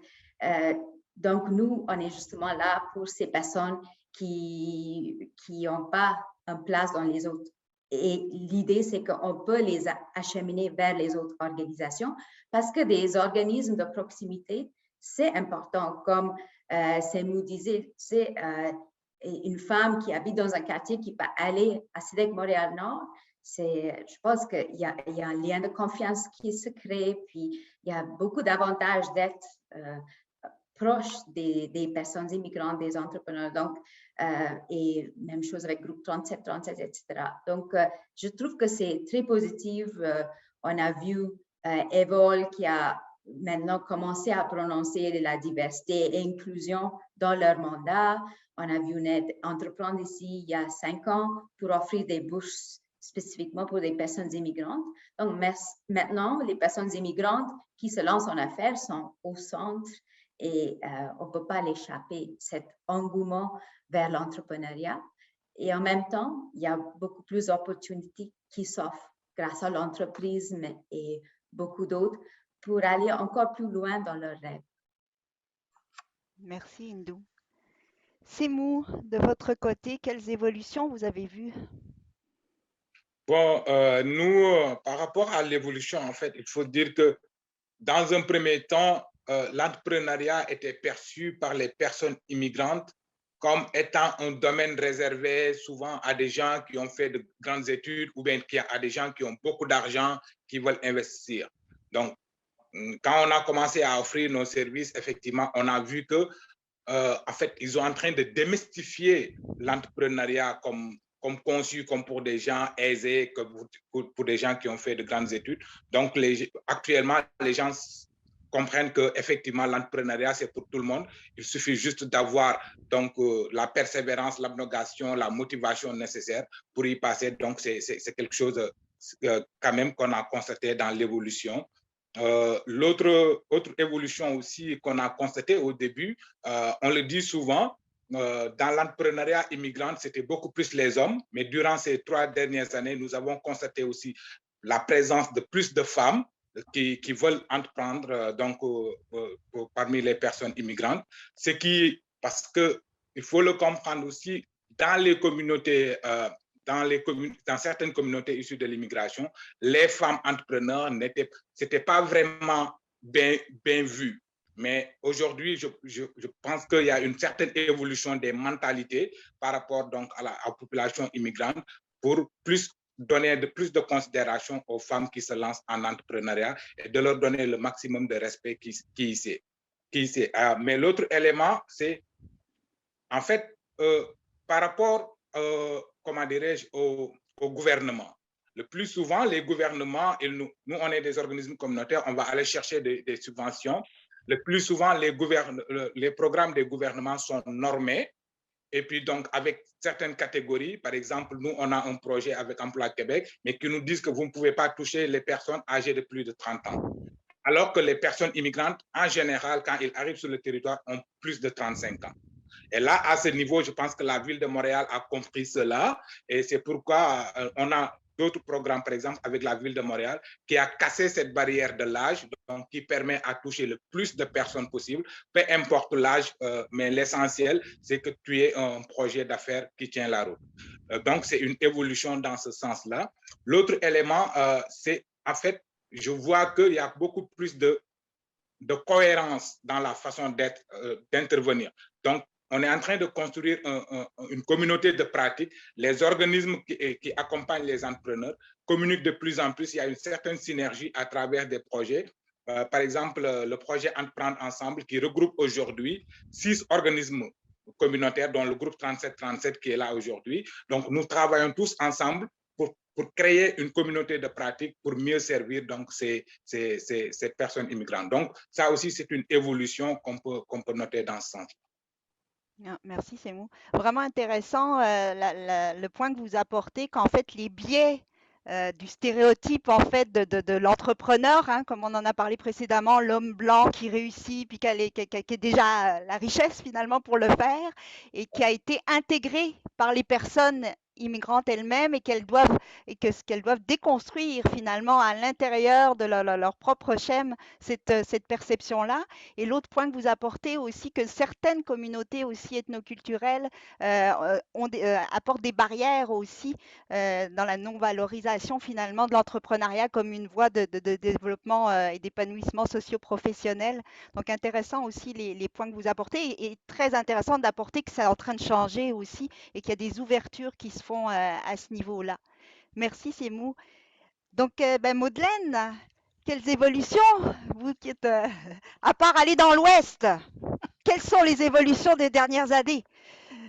nous, on est justement là pour ces personnes qui n'ont pas une place dans les autres. Et l'idée, c'est qu'on peut les acheminer vers les autres organisations parce que des organismes de proximité, c'est important. Comme Semou disait, c'est une femme qui habite dans un quartier qui peut aller à CEDEC Montréal-Nord. Je pense qu'il y a un lien de confiance qui se crée, puis il y a beaucoup d'avantages d'être proche des personnes immigrantes, des entrepreneurs. Donc, et même chose avec Groupe 3737, etc. Donc, je trouve que c'est très positif. On a vu Evol qui a maintenant commencé à prononcer la diversité et l'inclusion dans leur mandat. On a vu Entreprendre ici il y a 5 ans pour offrir des bourses spécifiquement pour des personnes immigrantes. Donc, maintenant, les personnes immigrantes qui se lancent en affaires sont au centre et on ne peut pas l'échapper, cet engouement vers l'entrepreneuriat. Et en même temps, il y a beaucoup plus d'opportunités qui s'offrent grâce à l'entreprise et beaucoup d'autres pour aller encore plus loin dans leurs rêves. Merci Hindou. Semou, de votre côté, quelles évolutions vous avez vues? Bon, nous, par rapport à l'évolution, en fait, il faut dire que dans un premier temps, l'entrepreneuriat était perçu par les personnes immigrantes comme étant un domaine réservé souvent à des gens qui ont fait de grandes études ou bien à des gens qui ont beaucoup d'argent, qui veulent investir. Donc, quand on a commencé à offrir nos services, effectivement, on a vu que, en fait, ils sont en train de démystifier l'entrepreneuriat comme conçu comme pour des gens aisés, que pour des gens qui ont fait de grandes études. Donc, actuellement, les gens comprennent que effectivement l'entrepreneuriat, c'est pour tout le monde. Il suffit juste d'avoir donc la persévérance, l'abnégation, la motivation nécessaire pour y passer. Donc, c'est quelque chose quand même qu'on a constaté dans l'évolution. L'autre évolution aussi qu'on a constatée au début, on le dit souvent, dans l'entrepreneuriat immigrant, c'était beaucoup plus les hommes, mais durant ces 3 dernières années, nous avons constaté aussi la présence de plus de femmes qui veulent entreprendre parmi les personnes immigrantes, parce qu'il faut le comprendre aussi, dans les communautés, dans certaines communautés issues de l'immigration, les femmes entrepreneurs c'était pas vraiment bien vu. Mais aujourd'hui, je pense qu'il y a une certaine évolution des mentalités par rapport donc à la population immigrante pour donner plus de considération aux femmes qui se lancent en entrepreneuriat et de leur donner le maximum de respect qui c'est. Mais l'autre élément, c'est en fait par rapport, comment dirais-je, au gouvernement. Le plus souvent, les gouvernements, et nous, on est des organismes communautaires, on va aller chercher des subventions. Le plus souvent, les programmes des gouvernements sont normés. Et puis donc, avec certaines catégories, par exemple, nous, on a un projet avec Emploi Québec, mais qui nous disent que vous ne pouvez pas toucher les personnes âgées de plus de 30 ans. Alors que les personnes immigrantes, en général, quand ils arrivent sur le territoire, ont plus de 35 ans. Et là, à ce niveau, je pense que la ville de Montréal a compris cela. Et c'est pourquoi on a d'autres programmes, par exemple, avec la ville de Montréal, qui a cassé cette barrière de l'âge, donc qui permet à toucher le plus de personnes possible, peu importe l'âge, mais l'essentiel, c'est que tu aies un projet d'affaires qui tient la route. Donc, c'est une évolution dans ce sens-là. L'autre élément, c'est, en fait, je vois qu'il y a beaucoup plus de cohérence dans la façon d'intervenir. Donc, on est en train de construire une communauté de pratique. Les organismes qui accompagnent les entrepreneurs communiquent de plus en plus. Il y a une certaine synergie à travers des projets. Par exemple, le projet Entreprendre Ensemble qui regroupe aujourd'hui 6 organismes communautaires, dont le groupe 3737 qui est là aujourd'hui. Donc, nous travaillons tous ensemble pour créer une communauté de pratique pour mieux servir donc, ces personnes immigrantes. Donc, ça aussi, c'est une évolution qu'on peut noter dans ce sens. Merci, Semou. Vraiment intéressant le point que vous apportez, qu'en fait, les biais du stéréotype en fait de l'entrepreneur, hein, comme on en a parlé précédemment, l'homme blanc qui réussit puis qui a déjà la richesse finalement pour le faire et qui a été intégré par les personnes immigrantes elles-mêmes et qu'elles doivent déconstruire finalement à l'intérieur de leur propre schème cette perception-là. Et l'autre point que vous apportez aussi, que certaines communautés aussi ethnoculturelles apportent des barrières aussi dans la non-valorisation finalement de l'entrepreneuriat comme une voie de développement et d'épanouissement socio-professionnel. Donc intéressant aussi les points que vous apportez et très intéressant d'apporter que c'est en train de changer aussi et qu'il y a des ouvertures qui se font à ce niveau-là. Merci, Semou. Donc, Madeleine, quelles évolutions, vous qui êtes, à part aller dans l'Ouest, quelles sont les évolutions des dernières années?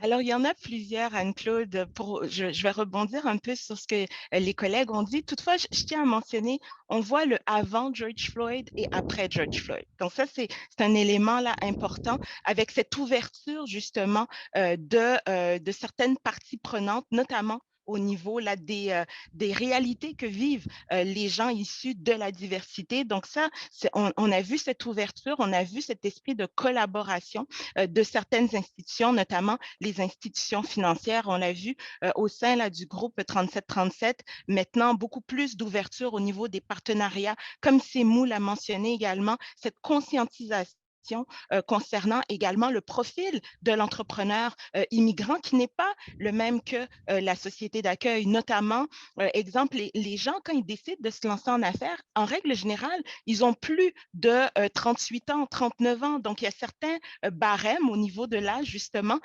Alors, il y en a plusieurs, Anne-Claude. Je vais rebondir un peu sur ce que les collègues ont dit. Toutefois, je tiens à mentionner, on voit le avant George Floyd et après George Floyd. Donc ça, c'est un élément là important avec cette ouverture justement de certaines parties prenantes, notamment au niveau là, des réalités que vivent les gens issus de la diversité. Donc ça, on a vu cette ouverture, on a vu cet esprit de collaboration de certaines institutions, notamment les institutions financières. On l'a vu au sein là, du groupe 3737, maintenant beaucoup plus d'ouverture au niveau des partenariats, comme Semou l'a mentionné également, cette conscientisation concernant également le profil de l'entrepreneur immigrant qui n'est pas le même que la société d'accueil. Notamment, exemple, les gens, quand ils décident de se lancer en affaires, en règle générale, ils ont plus de 38 ans, 39 ans. Donc, il y a certains barèmes au niveau de l'âge, justement.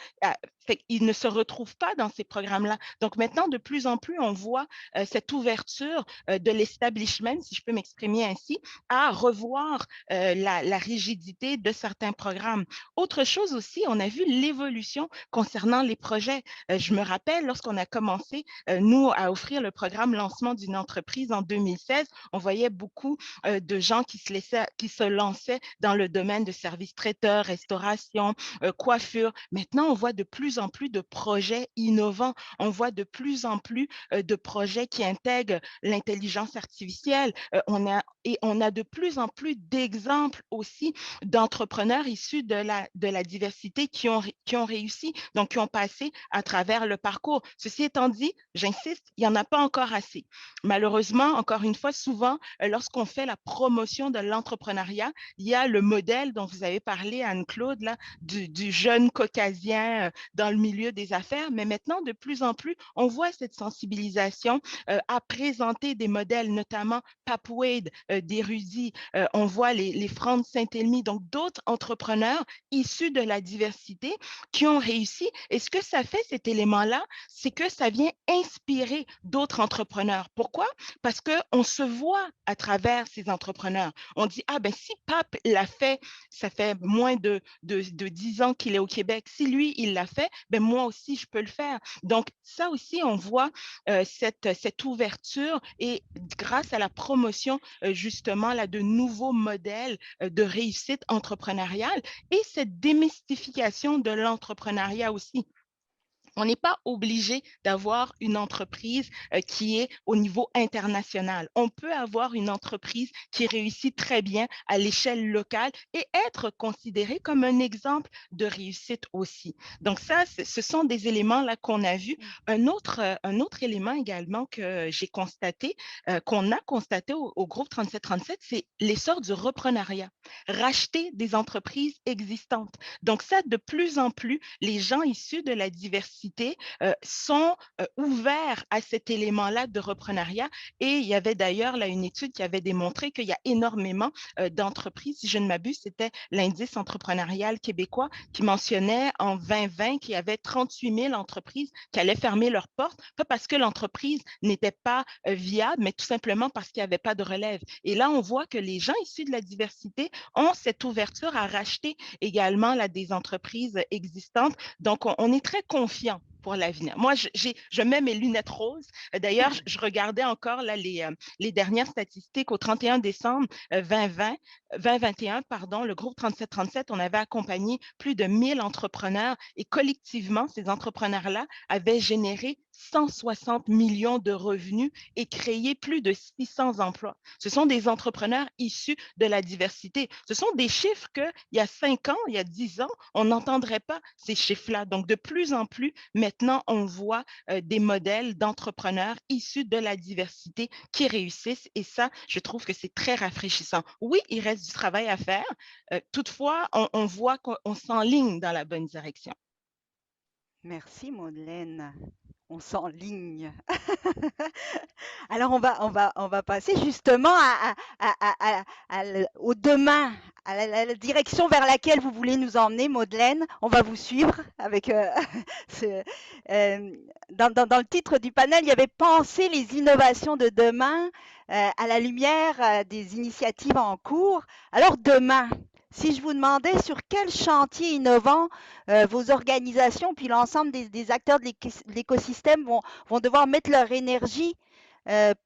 Ils ne se retrouvent pas dans ces programmes-là. Donc, maintenant, de plus en plus, on voit cette ouverture de l'establishment, si je peux m'exprimer ainsi, à revoir la rigidité de certains programmes. Autre chose aussi, on a vu l'évolution concernant les projets. Je me rappelle, lorsqu'on a commencé, nous, à offrir le programme lancement d'une entreprise en 2016, on voyait beaucoup de gens qui se lançaient dans le domaine de services traiteurs, restauration, coiffure. Maintenant, on voit de plus en plus de projets innovants. On voit de plus en plus de projets qui intègrent l'intelligence artificielle. On a de plus en plus d'exemples aussi d'entrepreneurs issus de la diversité qui ont réussi, donc qui ont passé à travers le parcours. Ceci étant dit, j'insiste, il n'y en a pas encore assez. Malheureusement, encore une fois, souvent, lorsqu'on fait la promotion de l'entrepreneuriat, il y a le modèle dont vous avez parlé, Anne-Claude, là, du jeune caucasien dans le milieu des affaires, mais maintenant, de plus en plus, on voit cette sensibilisation à présenter des modèles, notamment Pap Wade, d'érudits, on voit les Franz Saint-Elmy, donc d'autres d'autres entrepreneurs issus de la diversité qui ont réussi. Et ce que ça fait, cet élément-là, c'est que ça vient inspirer d'autres entrepreneurs. Pourquoi? Parce qu'on se voit à travers ces entrepreneurs. On dit, ah ben si Pape l'a fait, ça fait moins de 10 ans qu'il est au Québec. Si lui, il l'a fait, ben moi aussi, je peux le faire. Donc, ça aussi, on voit cette ouverture et grâce à la promotion, justement, là, de nouveaux modèles de réussite entrepreneuriale et cette démystification de l'entrepreneuriat aussi. On n'est pas obligé d'avoir une entreprise qui est au niveau international. On peut avoir une entreprise qui réussit très bien à l'échelle locale et être considérée comme un exemple de réussite aussi. Donc ça, ce sont des éléments là qu'on a vus. Un autre élément également que j'ai constaté, qu'on a constaté au groupe 3737, c'est l'essor du reprenariat, racheter des entreprises existantes. Donc ça, de plus en plus, les gens issus de la diversité sont ouverts à cet élément-là de reprenariat. Et il y avait d'ailleurs là une étude qui avait démontré qu'il y a énormément d'entreprises, si je ne m'abuse, c'était l'indice entrepreneurial québécois qui mentionnait en 2020 qu'il y avait 38 000 entreprises qui allaient fermer leurs portes, pas parce que l'entreprise n'était pas viable, mais tout simplement parce qu'il n'y avait pas de relève. Et là, on voit que les gens issus de la diversité ont cette ouverture à racheter également là, des entreprises existantes. Donc, on est très confiant pour l'avenir. Moi, je mets mes lunettes roses. D'ailleurs, je regardais encore là, les dernières statistiques au 31 décembre 2021, pardon, le groupe 3737, on avait accompagné plus de 1000 entrepreneurs et collectivement, ces entrepreneurs-là avaient généré 160 millions de revenus et créé plus de 600 emplois. Ce sont des entrepreneurs issus de la diversité. Ce sont des chiffres qu'il y a 5 ans, il y a 10 ans, on n'entendrait pas ces chiffres-là. Donc, de plus en plus, maintenant, on voit des modèles d'entrepreneurs issus de la diversité qui réussissent et ça, je trouve que c'est très rafraîchissant. Oui, il reste du travail à faire. Toutefois, on voit qu'on s'enligne dans la bonne direction. Merci, Madeleine. On s'enligne. Alors, on va passer justement au demain, à la direction vers laquelle vous voulez nous emmener, Madeleine. On va vous suivre avec dans le titre du panel, il y avait penser les innovations de demain à la lumière des initiatives en cours. Alors, demain, si je vous demandais sur quel chantier innovant vos organisations puis l'ensemble des acteurs de l'écosystème vont devoir mettre leur énergie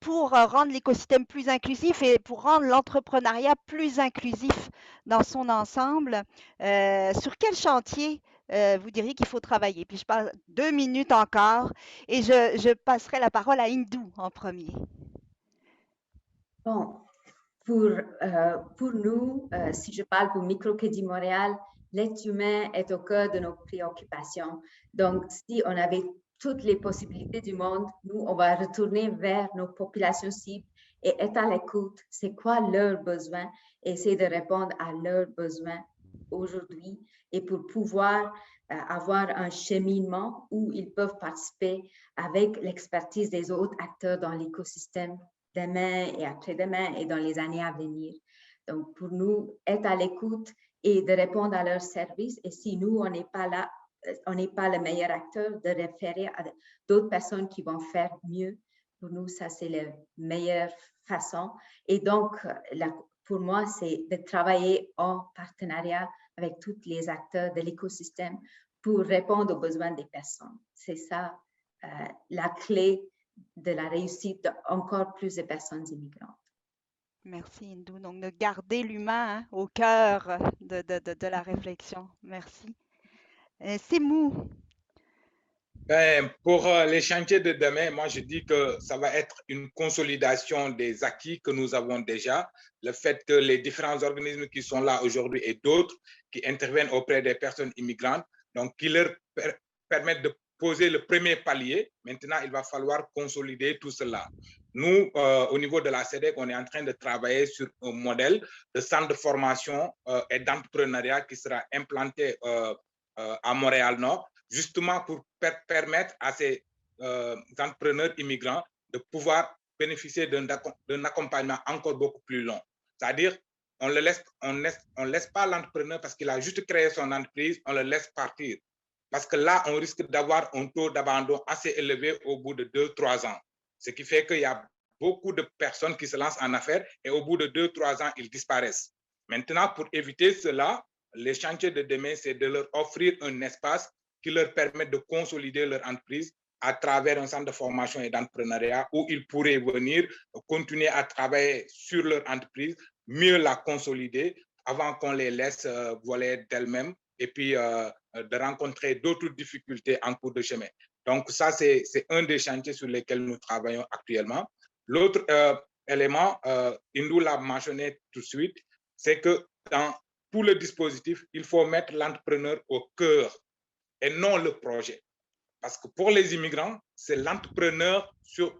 pour rendre l'écosystème plus inclusif et pour rendre l'entrepreneuriat plus inclusif dans son ensemble, sur quel chantier vous diriez qu'il faut travailler? Puis je parle 2 minutes encore et je passerai la parole à Hindou en premier. Bon, pour nous, si je parle pour Microcrédit Montréal, l'être humain est au cœur de nos préoccupations. Donc, si on avait toutes les possibilités du monde, nous, on va retourner vers nos populations cibles et être à l'écoute. C'est quoi leurs besoins? Essayer de répondre à leurs besoins aujourd'hui et pour pouvoir avoir un cheminement où ils peuvent participer avec l'expertise des autres acteurs dans l'écosystème demain et après-demain et dans les années à venir. Donc, pour nous, être à l'écoute et de répondre à leurs services. Et si nous, on n'est pas là, on n'est pas le meilleur acteur, de référer à d'autres personnes qui vont faire mieux. Pour nous, ça, c'est la meilleure façon. Et donc, pour moi, c'est de travailler en partenariat avec tous les acteurs de l'écosystème pour répondre aux besoins des personnes. C'est ça la clé de la réussite d'encore plus de personnes immigrantes. Merci Hindou. Donc, de garder l'humain au cœur de la réflexion. Merci. C'est mou. Ben, pour les chantiers de demain, moi je dis que ça va être une consolidation des acquis que nous avons déjà. Le fait que les différents organismes qui sont là aujourd'hui et d'autres qui interviennent auprès des personnes immigrantes, donc qui leur permettent de poser le premier palier. Maintenant, il va falloir consolider tout cela. Nous, au niveau de la CEDEC, on est en train de travailler sur un modèle de centre de formation et d'entrepreneuriat qui sera implanté à Montréal-Nord, justement pour permettre à ces entrepreneurs immigrants de pouvoir bénéficier d'un accompagnement encore beaucoup plus long. C'est-à-dire on laisse pas l'entrepreneur parce qu'il a juste créé son entreprise, on le laisse partir. Parce que là, on risque d'avoir un taux d'abandon assez élevé au bout de 2-3 ans. Ce qui fait qu'il y a beaucoup de personnes qui se lancent en affaires et au bout de 2-3 ans, ils disparaissent. Maintenant, pour éviter cela, les chantiers de demain, c'est de leur offrir un espace qui leur permette de consolider leur entreprise à travers un centre de formation et d'entrepreneuriat où ils pourraient venir continuer à travailler sur leur entreprise, mieux la consolider avant qu'on les laisse voler d'elles-mêmes et puis de rencontrer d'autres difficultés en cours de chemin. Donc ça, c'est un des chantiers sur lesquels nous travaillons actuellement. L'autre élément, Indou l'a mentionné tout de suite, c'est que dans tout le dispositif, il faut mettre l'entrepreneur au cœur et non le projet. Parce que pour les immigrants, c'est l'entrepreneur,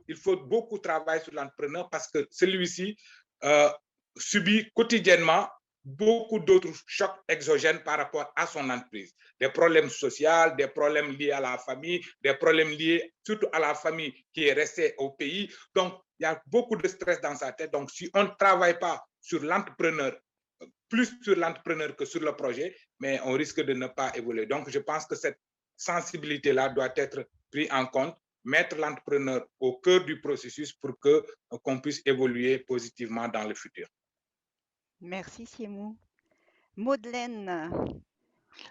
il faut beaucoup travailler sur l'entrepreneur parce que celui-ci subit quotidiennement beaucoup d'autres chocs exogènes par rapport à son entreprise. Des problèmes sociaux, des problèmes liés à la famille, des problèmes liés surtout à la famille qui est restée au pays. Donc, il y a beaucoup de stress dans sa tête. Donc, si on ne travaille pas sur l'entrepreneur, plus sur l'entrepreneur que sur le projet, mais on risque de ne pas évoluer. Donc, je pense que cette sensibilité-là doit être prise en compte, mettre l'entrepreneur au cœur du processus pour qu'on puisse évoluer positivement dans le futur. Merci, Siemou. Madeleine.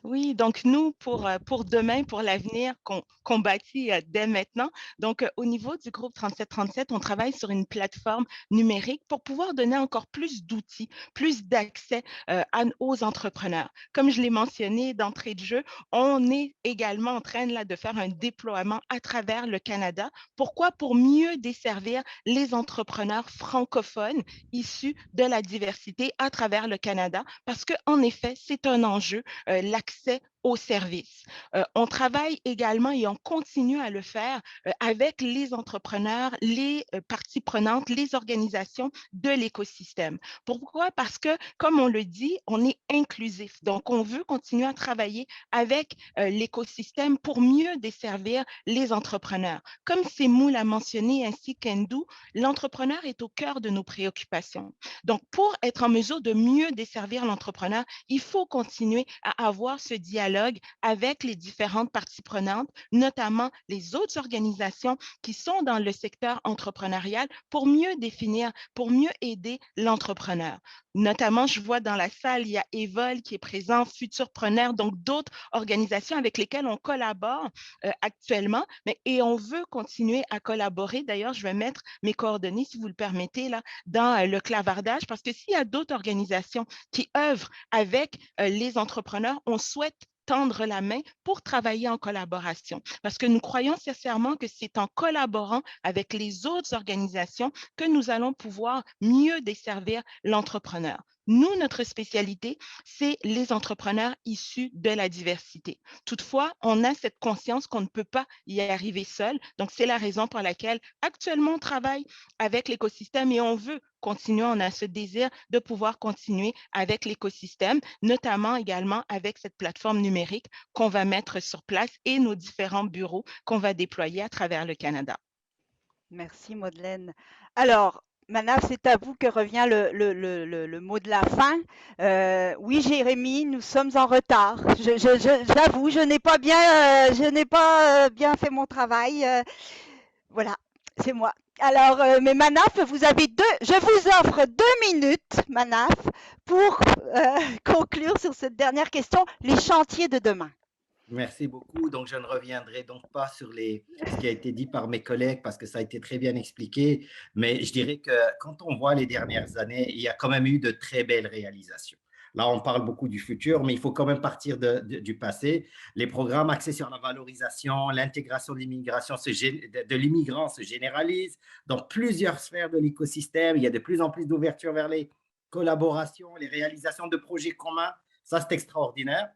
Oui, donc nous, pour demain, pour l'avenir qu'on bâtit dès maintenant, donc au niveau du groupe 3737, on travaille sur une plateforme numérique pour pouvoir donner encore plus d'outils, plus d'accès aux entrepreneurs. Comme je l'ai mentionné d'entrée de jeu, on est également en train là, de faire un déploiement à travers le Canada. Pourquoi? Pour mieux desservir les entrepreneurs francophones issus de la diversité à travers le Canada, parce qu'en effet, c'est un enjeu, l'accès aux services. On travaille également et on continue à le faire avec les entrepreneurs, les parties prenantes, les organisations de l'écosystème. Pourquoi? Parce que, comme on le dit, on est inclusif. Donc, on veut continuer à travailler avec l'écosystème pour mieux desservir les entrepreneurs. Comme Siemou l'a mentionné ainsi qu'Indou, l'entrepreneur est au cœur de nos préoccupations. Donc, pour être en mesure de mieux desservir l'entrepreneur, il faut continuer à avoir ce dialogue avec les différentes parties prenantes, notamment les autres organisations qui sont dans le secteur entrepreneurial pour mieux définir, pour mieux aider l'entrepreneur. Notamment, je vois dans la salle, il y a Evol qui est présent, Futurpreneur, donc d'autres organisations avec lesquelles on collabore actuellement, et on veut continuer à collaborer. D'ailleurs, je vais mettre mes coordonnées, si vous le permettez, là, dans le clavardage, parce que s'il y a d'autres organisations qui œuvrent avec les entrepreneurs, on souhaite tendre la main pour travailler en collaboration. Parce que nous croyons sincèrement que c'est en collaborant avec les autres organisations que nous allons pouvoir mieux desservir l'entrepreneur. Nous, notre spécialité, c'est les entrepreneurs issus de la diversité. Toutefois, on a cette conscience qu'on ne peut pas y arriver seul. Donc, c'est la raison pour laquelle actuellement, on travaille avec l'écosystème et on veut continuer, on a ce désir de pouvoir continuer avec l'écosystème, notamment également avec cette plateforme numérique qu'on va mettre sur place et nos différents bureaux qu'on va déployer à travers le Canada. Merci, Madeleine. Alors, Manaf, c'est à vous que revient le mot de la fin. Oui, Jérémy, nous sommes en retard. J'avoue, je n'ai pas bien fait mon travail. Voilà, c'est moi. Alors, mais Manaf, je vous offre 2 minutes, Manaf, pour conclure sur cette dernière question, les chantiers de demain. Merci beaucoup. Donc, je ne reviendrai donc pas sur ce qui a été dit par mes collègues parce que ça a été très bien expliqué. Mais je dirais que quand on voit les dernières années, il y a quand même eu de très belles réalisations. Là, on parle beaucoup du futur, mais il faut quand même partir du passé. Les programmes axés sur la valorisation, l'intégration de l'immigrant se généralisent dans plusieurs sphères de l'écosystème. Il y a de plus en plus d'ouverture vers les collaborations, les réalisations de projets communs. Ça, c'est extraordinaire.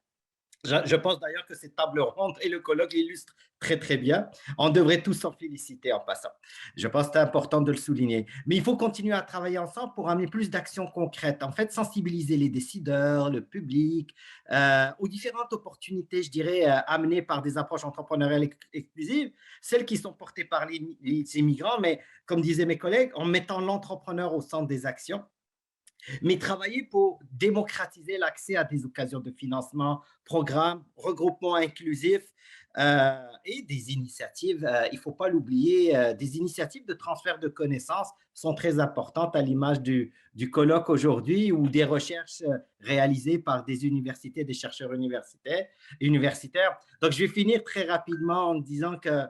Je pense d'ailleurs que cette table ronde et le colloque l'illustrent très, très bien. On devrait tous s'en féliciter en passant. Je pense que c'est important de le souligner. Mais il faut continuer à travailler ensemble pour amener plus d'actions concrètes. En fait, sensibiliser les décideurs, le public, aux différentes opportunités, je dirais, amenées par des approches entrepreneuriales exclusives, celles qui sont portées par les immigrants, mais comme disaient mes collègues, en mettant l'entrepreneur au centre des actions. mais travailler pour démocratiser l'accès à des occasions de financement, programmes, regroupements inclusifs et des initiatives, il ne faut pas l'oublier, des initiatives de transfert de connaissances sont très importantes à l'image du colloque aujourd'hui ou des recherches réalisées par des universités, des chercheurs universitaires. Donc, je vais finir très rapidement en disant que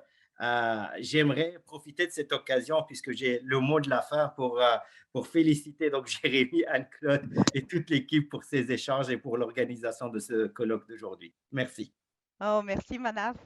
j'aimerais profiter de cette occasion puisque j'ai le mot de la fin pour féliciter donc Jérémy, Anne-Claude et toute l'équipe pour ces échanges et pour l'organisation de ce colloque d'aujourd'hui. Merci. Oh, merci Manaf.